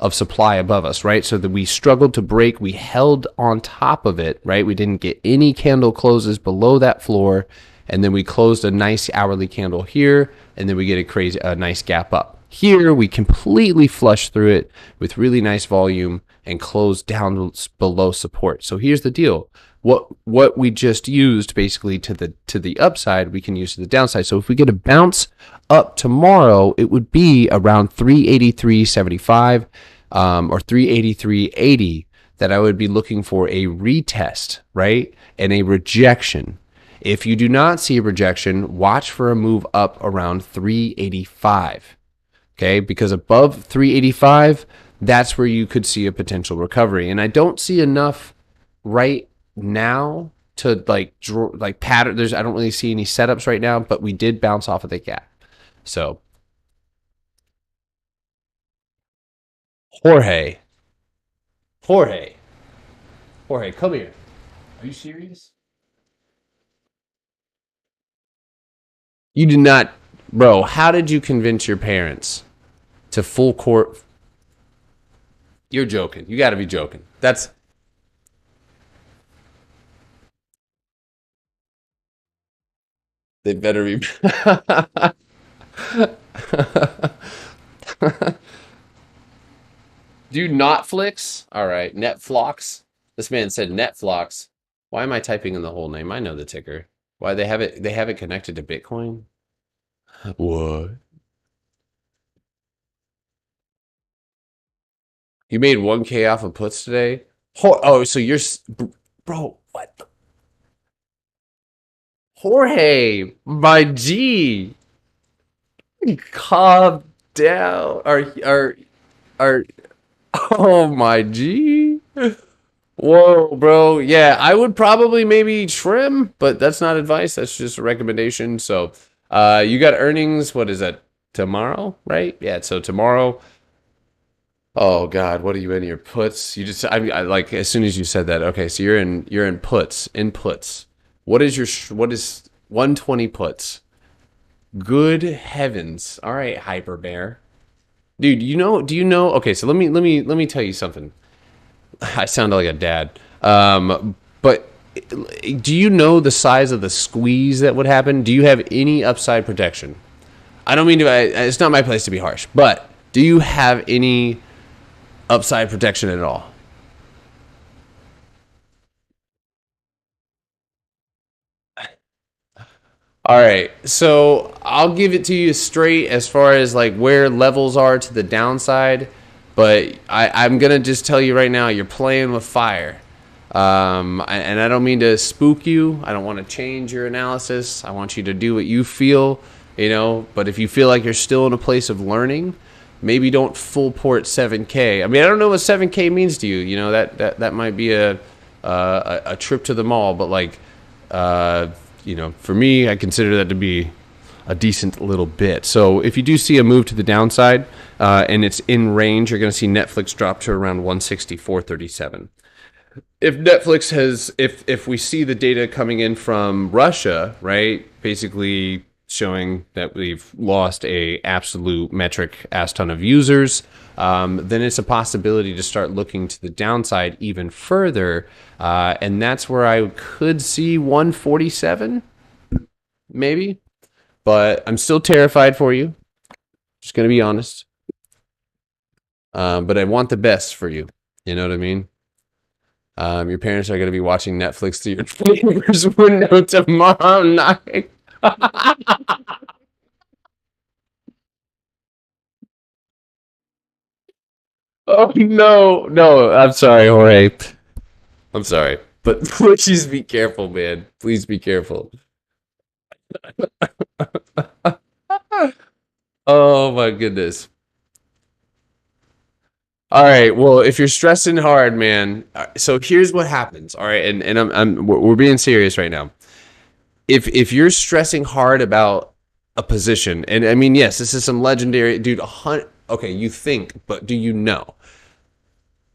of supply above us, right? So that we struggled to break, we held on top of it, right? We didn't get any candle closes below that floor, and then we closed a nice hourly candle here, and then we get a nice gap up. Here we completely flush through it with really nice volume and close down below support. So here's the deal. What we just used basically to the upside, we can use to the downside. So if we get a bounce up tomorrow, it would be around 383.75 or 383.80 that I would be looking for a retest, right? And a rejection. If you do not see a rejection, watch for a move up around 385. Okay, because above 385, that's where you could see a potential recovery. And I don't see enough right now to like pattern. I don't really see any setups right now, but we did bounce off of the gap. So Jorge, come here. Are you serious? You did not, bro. How did you convince your parents to full court? You're joking. You got to be joking. They better be. Do Netflix? All right, Netflix. This man said Netflix. Why am I typing in the whole name? I know the ticker. Why they have it? They have it connected to Bitcoin. What? You made 1K off of puts today? Oh, so you're, bro. What? Jorge, my G, calm down. Are. Oh my G. Whoa, bro. Yeah, I would probably maybe trim, but that's not advice. That's just a recommendation. So, you got earnings. What is that? Tomorrow, right? Yeah. So tomorrow. Oh God, what are you in your puts? You just, I like as soon as you said that. Okay, so you're in puts, inputs. What is 120 puts? Good heavens! All right, Hyper Bear. Dude, do you know? Okay, so let me tell you something. I sound like a dad. But do you know the size of the squeeze that would happen? Do you have any upside protection? I don't mean to. It's not my place to be harsh, but do you have any upside protection at all? All right, so I'll give it to you straight as far as like where levels are to the downside, but I'm gonna just tell you right now, you're playing with fire. And I don't mean to spook you. I don't want to change your analysis. I want you to do what you feel, But if you feel like you're still in a place of learning, maybe don't full port 7K. I mean, I don't know what 7K means to you. That might be a trip to the mall, but like. For me, I consider that to be a decent little bit. So if you do see a move to the downside and it's in range, you're going to see Netflix drop to around 164.37. If Netflix if we see the data coming in from Russia, right, basically showing that we've lost a absolute metric ass ton of users, then it's a possibility to start looking to the downside even further. And that's where I could see 147, maybe. but I'm still terrified for you. Just gonna be honest. But I want the best for you. You know what I mean? Your parents are gonna be watching Netflix through your neighbor's window tomorrow night. Oh no, no! I'm sorry, Jorge. I'm sorry, but please be careful, man. Please be careful. Oh my goodness. All right. Well, if you're stressing hard, man. So here's what happens. All right, and we're being serious right now. If you're stressing hard about a position, and I mean, yes, this is some legendary dude. Okay, you think, but do you know?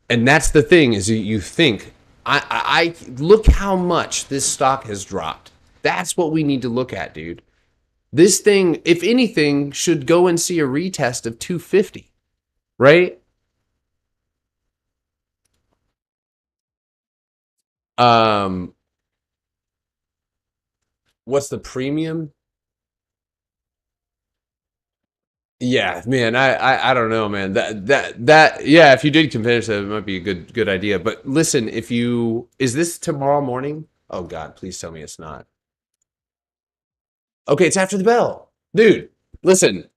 And that's the thing is you think. I look how much this stock has dropped. That's what we need to look at, dude. This thing, if anything, should go and see a retest of 250, right? Um, what's the premium? Yeah, man, I don't know, man. That yeah, if you did convince that, it might be a good idea. But listen, if you is this tomorrow morning? Oh God, please tell me it's not. Okay, it's after the bell. Dude, listen.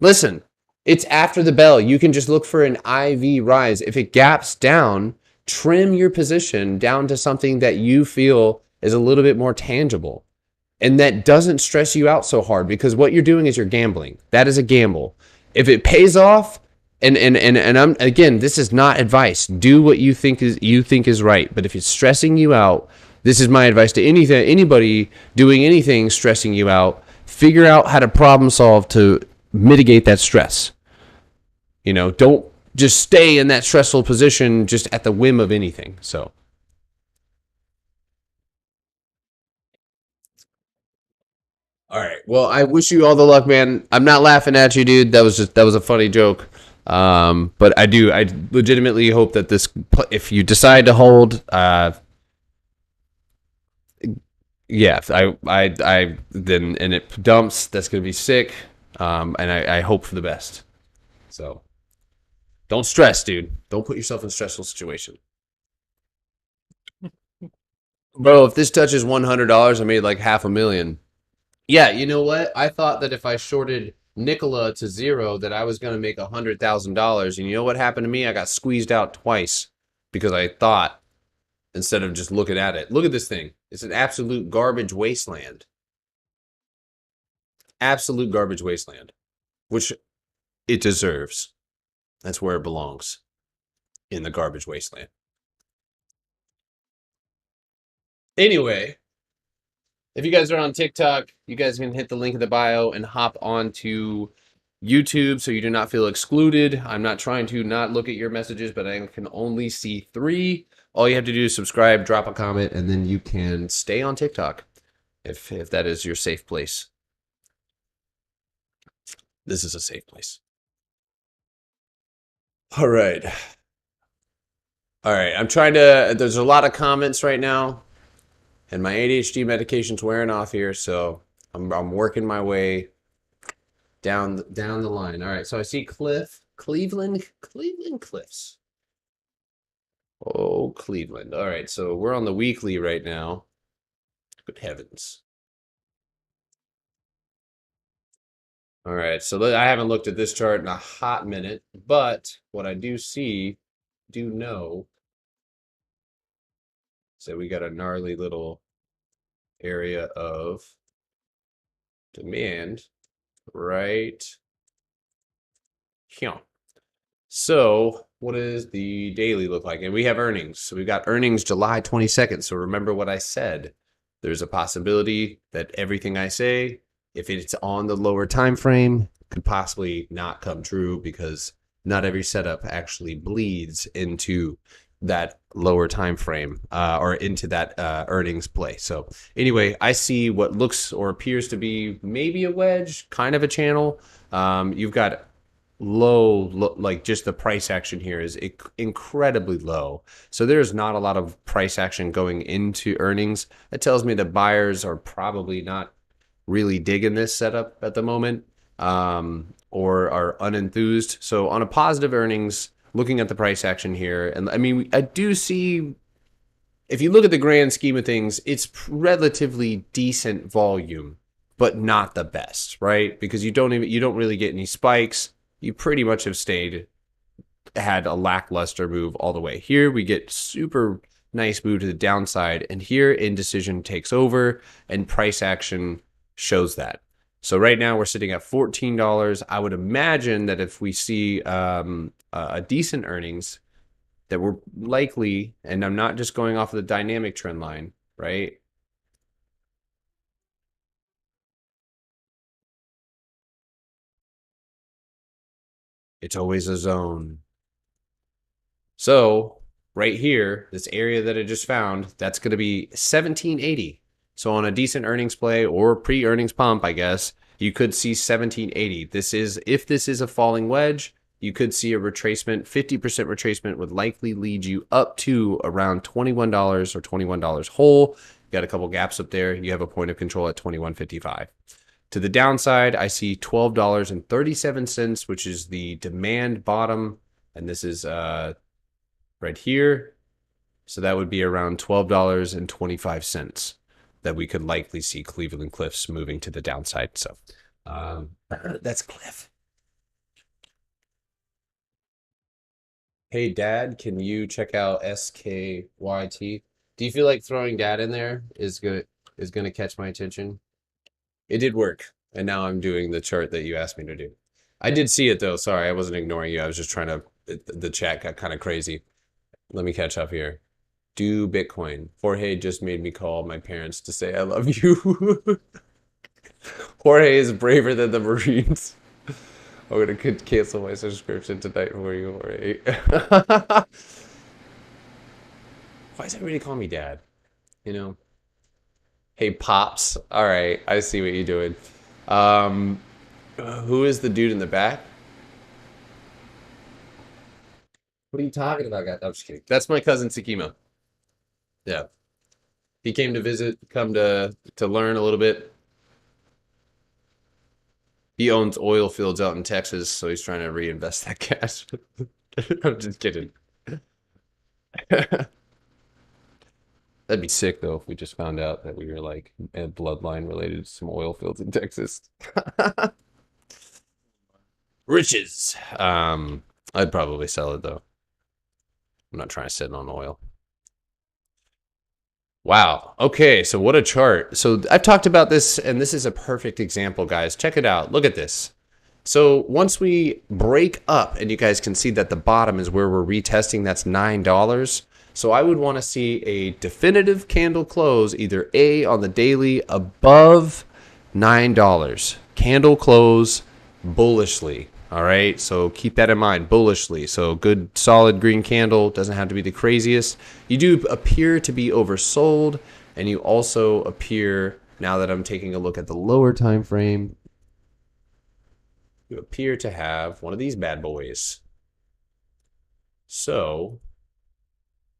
It's after the bell. You can just look for an IV rise. If it gaps down, trim your position down to something that you feel is a little bit more tangible and that doesn't stress you out so hard because what you're doing is you're gambling. That is a gamble. If it pays off, and I'm again, this is not advice. Do what you think is right. But if it's stressing you out, this is my advice to anybody doing anything stressing you out. Figure out how to problem solve to mitigate that stress. Don't just stay in that stressful position just at the whim of anything. So, all right. Well, I wish you all the luck, man. I'm not laughing at you, dude. That was a funny joke. But I legitimately hope that this, if you decide to hold, yeah, I then and it dumps, that's gonna be sick. And I hope for the best. So don't stress, dude. Don't put yourself in a stressful situation. Bro, if this touches $100, I made like half a million. Yeah, you know what? I thought that if I shorted Nikola to zero, that I was gonna make $100,000. And you know what happened to me? I got squeezed out twice because I thought instead of just looking at it. Look at this thing. It's an absolute garbage wasteland. Absolute garbage wasteland, which it deserves. That's where it belongs, in the garbage wasteland. Anyway, if you guys are on TikTok, you guys can hit the link in the bio and hop on to YouTube so you do not feel excluded. I'm not trying to not look at your messages, but I can only see 3. All you have to do is subscribe, drop a comment, and then you can stay on TikTok if that is your safe place. This is a safe place. All right. All right. I'm trying to, there's a lot of comments right now, and my ADHD medication's wearing off here, so I'm working my way down the line. All right. So I see Cleveland Cliffs. Oh, Cleveland. All right. So we're on the weekly right now. Good heavens. All right. So I haven't looked at this chart in a hot minute, but what I do know, so we got a gnarly little area of demand right here. So what does the daily look like? And we have earnings. So we've got earnings July 22nd. So remember what I said. There's a possibility that everything I say, if it's on the lower time frame, could possibly not come true because not every setup actually bleeds into that lower time frame or into that earnings play. So anyway, I see what looks or appears to be maybe a wedge, kind of a channel. You've got low, like just the price action here is incredibly low. So there's not a lot of price action going into earnings. That tells me that buyers are probably not really digging this setup at the moment, or are unenthused. So on a positive earnings, looking at the price action here, and I mean, I do see, if you look at the grand scheme of things, it's relatively decent volume, but not the best, right? Because you don't really get any spikes. You pretty much have had a lackluster move all the way. Here we get super nice move to the downside, and here indecision takes over and price action shows that. So right now we're sitting at $14. I would imagine that if we see a decent earnings, that we're likely, and I'm not just going off of the dynamic trend line, right? It's always a zone. So right here, this area that I just found, that's going to be 1780. So on a decent earnings play or pre-earnings pump, I guess, you could see 1780. If this is a falling wedge, you could see a retracement. 50% retracement would likely lead you up to around $21 or $21 whole. You got a couple gaps up there. You have a point of control at 21.55. To the downside, I see $12.37, which is the demand bottom, and this is right here. So that would be around $12.25 that we could likely see Cleveland Cliffs moving to the downside. So that's Cliff. Hey, Dad, can you check out SKYT? Do you feel like throwing Dad in there is gonna catch my attention? It did work, and now I'm doing the chart that you asked me to do. I did see it though. Sorry, I wasn't ignoring you. I was just trying to. The chat got kind of crazy. Let me catch up here. Do Bitcoin. Jorge just made me call my parents to say I love you. Jorge is braver than the Marines. I'm gonna cancel my subscription tonight for you, Jorge. Why does everybody call me Dad? You know? Hey, Pops. All right, I see what you're doing. Um, who is the dude in the back? What are you talking about, guys? I'm just kidding. That's my cousin Sakima. Yeah. He came to visit, come to learn a little bit. He owns oil fields out in Texas, so he's trying to reinvest that cash. I'm just kidding. That'd be sick though if we just found out that we were like a bloodline related to some oil fields in Texas. Riches. I'd probably sell it though. I'm not trying to sit on oil. Wow. Okay, so what a chart. So I've talked about this, and this is a perfect example, guys. Check it out. Look at this. So once we break up, and you guys can see that the bottom is where we're retesting, that's $9. So I would want to see a definitive candle close, either A on the daily above $9. Candle close bullishly. All right, so keep that in mind, bullishly. So good, solid green candle, doesn't have to be the craziest. You do appear to be oversold, and you also appear, now that I'm taking a look at the lower time frame, you appear to have one of these bad boys. So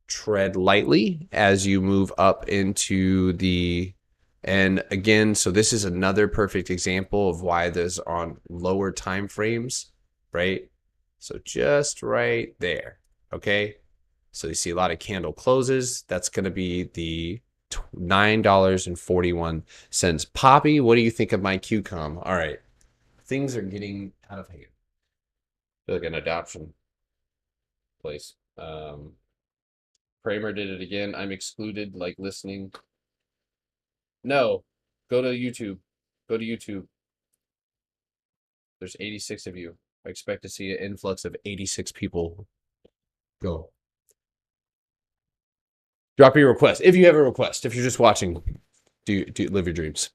tread lightly as you move up into the, and again, so this is another perfect example of why this on lower time frames, right? So just right there, okay? So you see a lot of candle closes. That's going to be the $9.41. Poppy, what do you think of my QCOM? All right, things are getting out of hand. I feel like an adoption place. Kramer did it again. I'm excluded, like listening. No, go to YouTube. Go to YouTube. There's 86 of you. I expect to see an influx of 86 people. Go. Drop your request. If you have a request, if you're just watching, do live your dreams.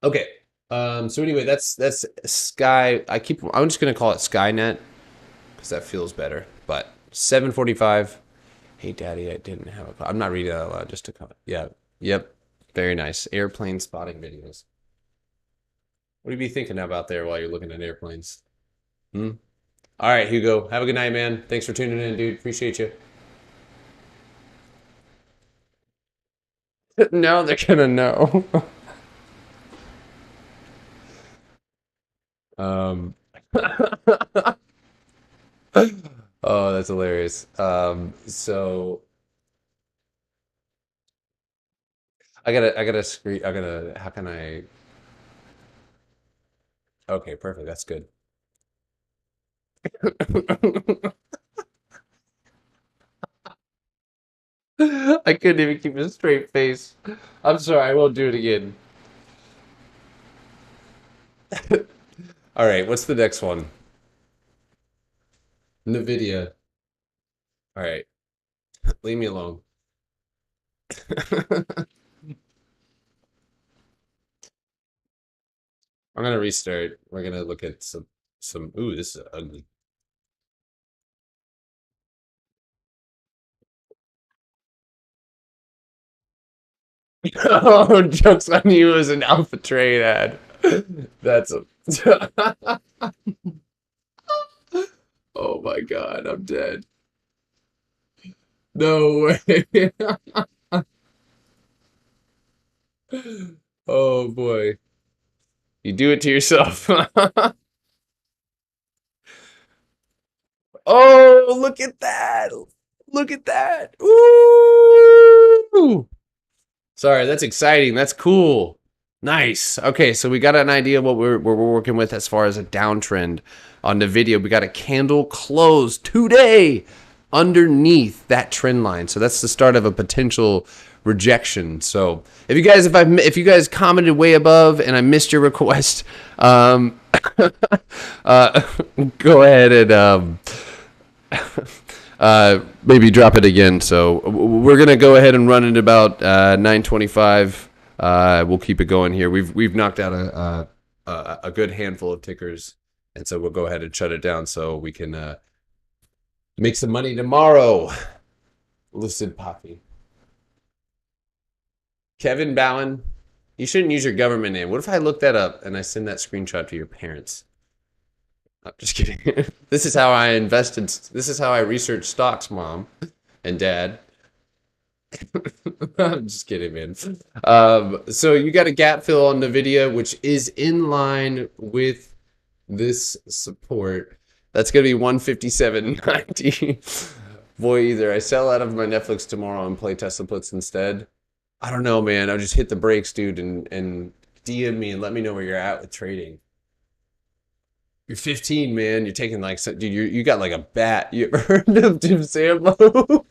Okay. So anyway, that's Sky. I'm just gonna call it Skynet because that feels better. But 7:45. Hey, Daddy, I didn't have a. I'm not reading that out loud. Just to comment. Yeah. Yep. Very nice. Airplane spotting videos. What do you be thinking about there while you're looking at airplanes? Hmm? All right, Hugo. Have a good night, man. Thanks for tuning in, dude. Appreciate you. Now they're gonna know. Um, oh, that's hilarious. So I gotta screen, how can I, okay, perfect. That's good. I couldn't even keep a straight face. I'm sorry, I won't do it again. All right, what's the next one? Nvidia. All right, leave me alone. I'm gonna restart. We're gonna look at some. Ooh, this is ugly. Oh, jokes on you as an Alpha Trade ad. That's a. Oh my God, I'm dead. No way. Oh boy, you do it to yourself. Oh, look at that! Look at that! Ooh! Sorry, that's exciting. That's cool. Nice. Okay, so we got an idea what we're working with as far as a downtrend on the video. We got a candle close today underneath that trend line. So that's the start of a potential rejection. So if you guys commented way above and I missed your request, uh, go ahead and maybe drop it again. So we're gonna go ahead and run it about 9:25. We'll keep it going here. We've knocked out a good handful of tickers, and so we'll go ahead and shut it down so we can make some money tomorrow. Lucid Poppy, Kevin Bowen. You shouldn't use your government name. What if I look that up and I send that screenshot to your parents? I'm just kidding. This is how I invested. This is how I researched stocks, mom and dad. I'm just kidding, man. So you got a gap fill on Nvidia, which is in line with this support. That's gonna be 157.90. Boy, either I sell out of my Netflix tomorrow and play Tesla puts instead. I don't know, man. I'll just hit the brakes, dude, and DM me and let me know where you're at with trading. You're 15, man. You're taking like, dude, you got like a bat. You ever heard of Tim Sambo?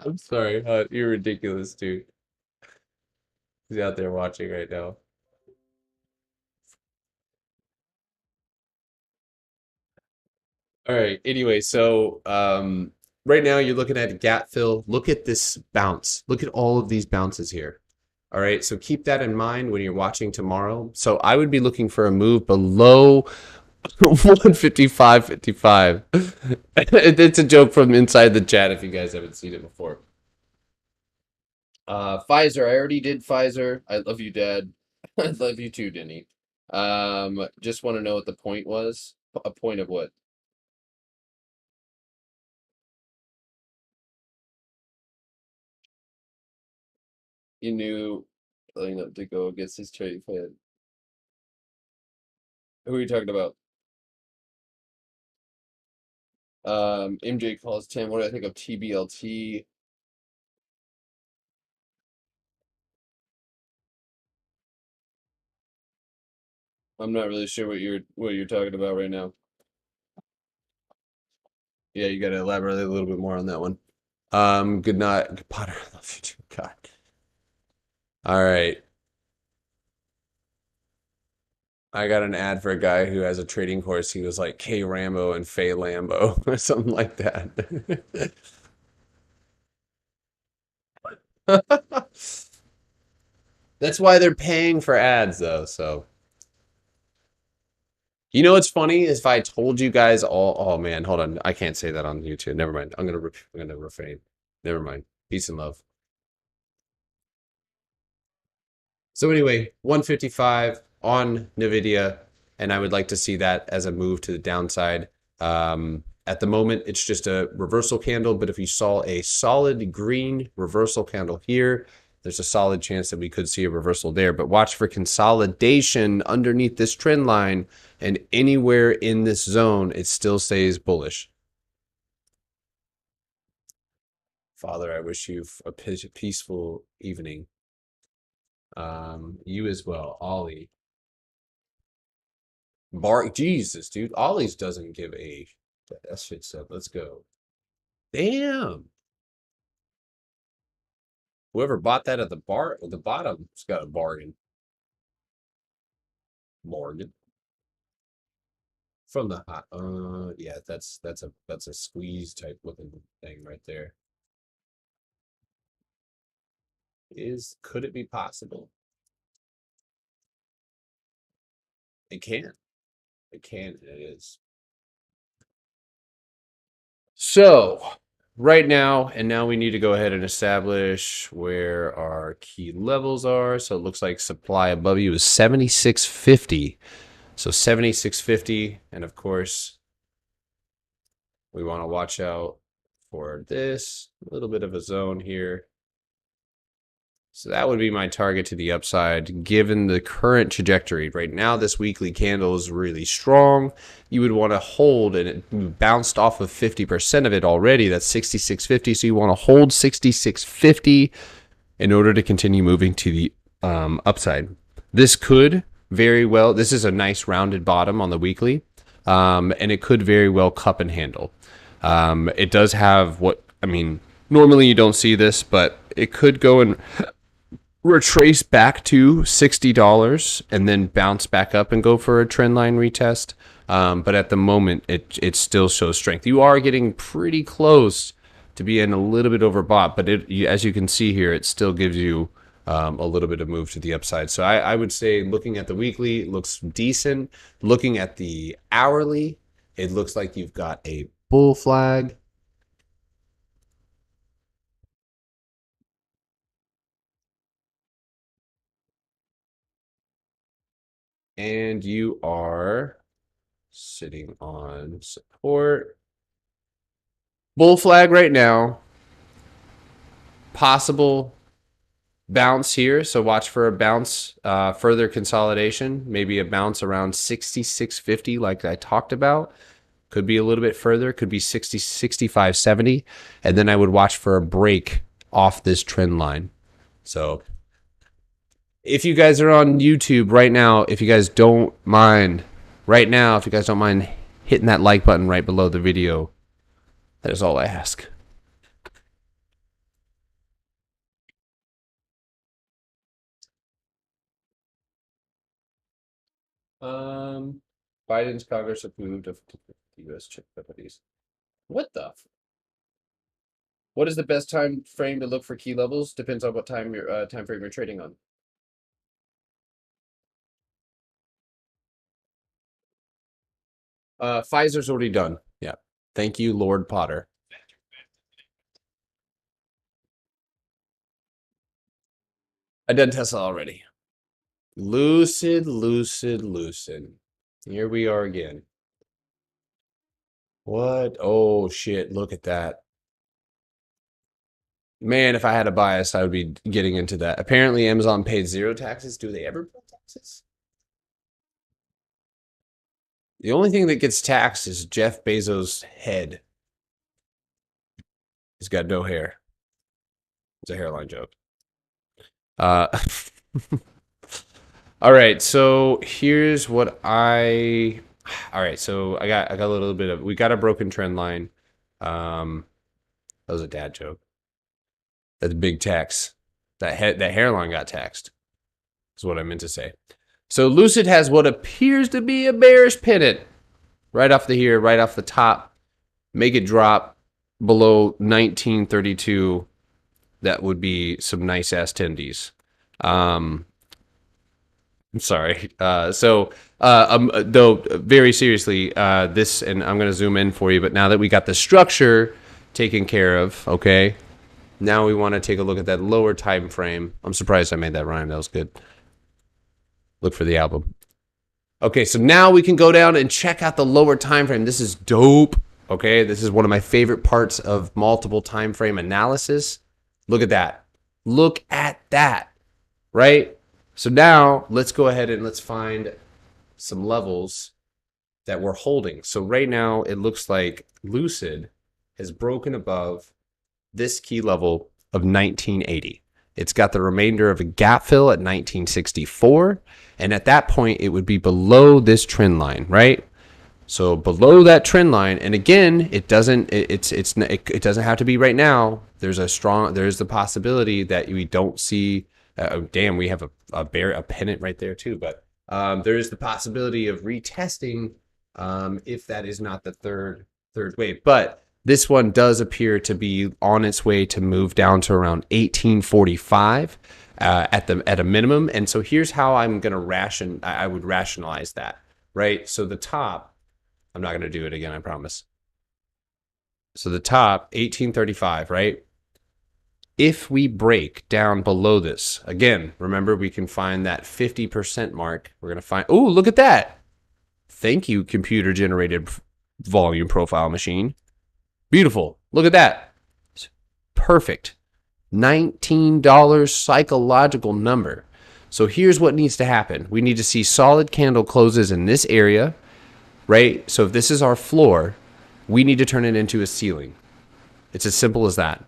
I'm sorry. You're ridiculous, dude. He's out there watching right now. All right. Anyway, so right now you're looking at a gap fill. Look at this bounce. Look at all of these bounces here. All right. So keep that in mind when you're watching tomorrow. So I would be looking for a move below 155.55. It's a joke from inside the chat if you guys haven't seen it before. Pfizer. I already did Pfizer. I love you, Dad. I love you too, Denny. Just want to know what the point was. A point of what? You knew lining up to go against his trading plan. Who are you talking about? MJ calls 10. What do I think of TBLT? I'm not really sure what you're talking about right now. Yeah, you got to elaborate a little bit more on that one. Good night, Potter. I love you too. God. All right. I got an ad for a guy who has a trading course. He was like K Rambo and Faye Lambo or something like that. That's why they're paying for ads though. So you know what's funny is if I told you guys all. Oh man, hold on. I can't say that on YouTube. Never mind. I'm gonna refrain. Never mind. Peace and love. So anyway, 155 on Nvidia, and I would like to see that as a move to the downside. At the moment, it's just a reversal candle, but if you saw a solid green reversal candle here, there's a solid chance that we could see a reversal there. But watch for consolidation underneath this trend line, and anywhere in this zone, it still stays bullish. Father, I wish you a peaceful evening. You as well, Ollie. Bark, Jesus, dude. Ollie's doesn't give a. That shit's up. Let's go. Damn. Whoever bought that at the bottom's got a bargain. Morgan. From the hot. Yeah, that's a squeeze type looking thing right there. Could it be possible? It can. It can. It is. So right now, and now we need to go ahead and establish where our key levels are. So it looks like supply above you is 76.50. So 76.50, and of course, we want to watch out for this little bit of a zone here. So that would be my target to the upside, given the current trajectory. Right now, this weekly candle is really strong. You would want to hold, and it bounced off of 50% of it already. That's 66.50. So you want to hold 66.50 in order to continue moving to the upside. This could very well, this is a nice rounded bottom on the weekly, and it could very well cup and handle. It does have normally you don't see this, but it could go and retrace back to $60 and then bounce back up and go for a trend line retest. But at the moment, it still shows strength. You are getting pretty close to being a little bit overbought, but as you can see here, it still gives you a little bit of move to the upside. So I would say looking at the weekly, it looks decent. Looking at the hourly, it looks like you've got a bull flag. And you are sitting on support. Bull flag right now. Possible bounce here. So watch for a bounce, further consolidation. Maybe a bounce around 66.50 like I talked about. Could be a little bit further. Could be 60, 65.70. And then I would watch for a break off this trend line. So if you guys are on YouTube right now, if you guys don't mind hitting that like button right below the video, that is all I ask. Biden's Congress approved of U.S. chip companies. What the? What is the best time frame to look for key levels? Depends on what time frame you're trading on. Pfizer's already done. Yeah. Thank you, Lord Potter. I done Tesla already. Lucid. Here we are again. What? Oh, shit. Look at that. Man, if I had a bias, I would be getting into that. Apparently, Amazon paid zero taxes. Do they ever pay taxes? The only thing that gets taxed is Jeff Bezos' head. He's got no hair. It's a hairline joke. All right, so here's what all right, so I got a little bit of, we got a broken trend line. That was a dad joke. That's a big tax. That hairline got taxed. Is what I meant to say. So Lucid has what appears to be a bearish pennant right off the top. Make it drop below 1932. That would be some nice ass tendies. I'm sorry. Though very seriously, this, and I'm gonna zoom in for you. But now that we got the structure taken care of, okay. Now we want to take a look at that lower time frame. I'm surprised I made that rhyme. That was good. Look for the album. Okay, so now we can go down and check out the lower time frame. This is dope. Okay, this is one of my favorite parts of multiple time frame analysis. Look at that. Look at that, right? So now let's go ahead and let's find some levels that we're holding. So right now it looks like Lucid has broken above this key level of 1980. It's got the remainder of a gap fill at 1964. And at that point, it would be below this trend line, right? So below that trend line, and again, it doesn't have to be right now. There's the possibility that we don't see. Damn, we have a pennant right there too. But there is the possibility of retesting if that is not the third wave. But this one does appear to be on its way to move down to around 1845 at a minimum. And so here's how I would rationalize that, right? So the top. I'm not going to do it again, I promise. So the top, 1835, right? If we break down below this, again, remember we can find that 50% mark. We're going to find, oh, look at that. Thank you, computer-generated volume profile machine. Beautiful. Look at that. It's perfect. $19 psychological number. So here's what needs to happen. We need to see solid candle closes in this area. Right? So if this is our floor, we need to turn it into a ceiling. It's as simple as that.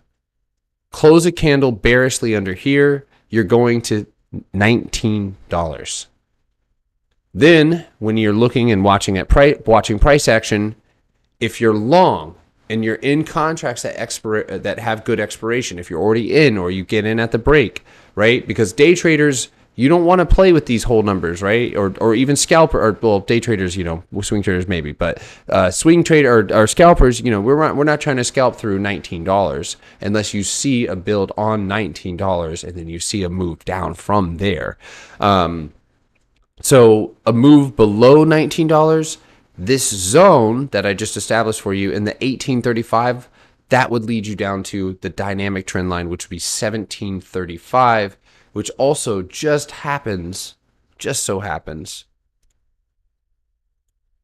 Close a candle bearishly under here, you're going to $19. Then, when you're looking and watching price action, if you're long and you're in contracts that have good expiration, if you're already in or you get in at the break, right? Because day traders, you don't want to play with these whole numbers, right? Or even scalper, or well, day traders, swing traders maybe, but swing trader or scalpers, we're not trying to scalp through $19 unless you see a build on $19 and then you see a move down from there. So a move below $19, this zone that I just established for you in the 1835, that would lead you down to the dynamic trend line, which would be 1735. Which also just so happens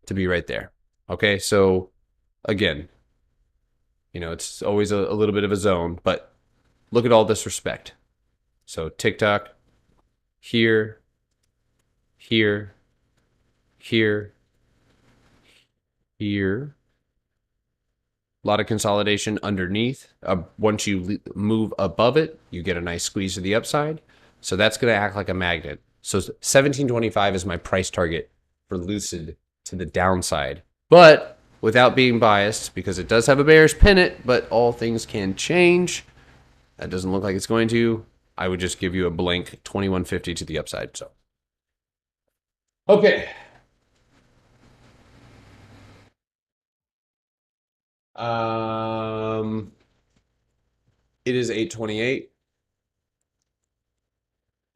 to be right there. Okay, so again, it's always a little bit of a zone, but look at all this respect. So TikTok, here, here, here, here. A lot of consolidation underneath. Once you move above it, you get a nice squeeze to the upside. So that's going to act like a magnet. So 1725 is my price target for Lucid to the downside. But without being biased, because it does have a bearish pennant, but all things can change. That doesn't look like it's going to. I would just give you a blank 2150 to the upside. So, okay. It is 8:28.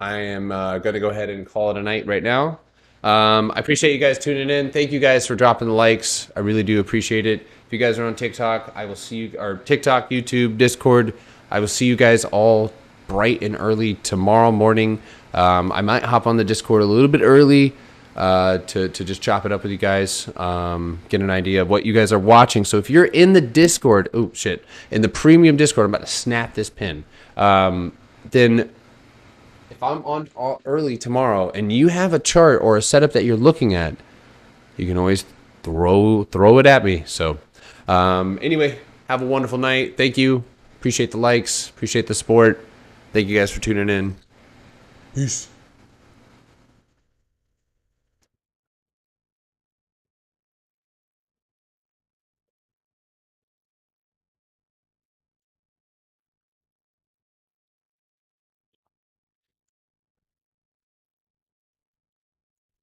I am going to go ahead and call it a night right now. I appreciate you guys tuning in. Thank you guys for dropping the likes. I really do appreciate it. If you guys are on TikTok, I will see you, or TikTok, YouTube, Discord. I will see you guys all bright and early tomorrow morning. I might hop on the Discord a little bit early to just chop it up with you guys, get an idea of what you guys are watching. So if you're in the Discord, in the premium Discord, I'm about to snap this pin. Then if I'm on early tomorrow and you have a chart or a setup that you're looking at, you can always throw it at me. So anyway, have a wonderful night. Thank you. Appreciate the likes. Appreciate the support. Thank you guys for tuning in. Peace.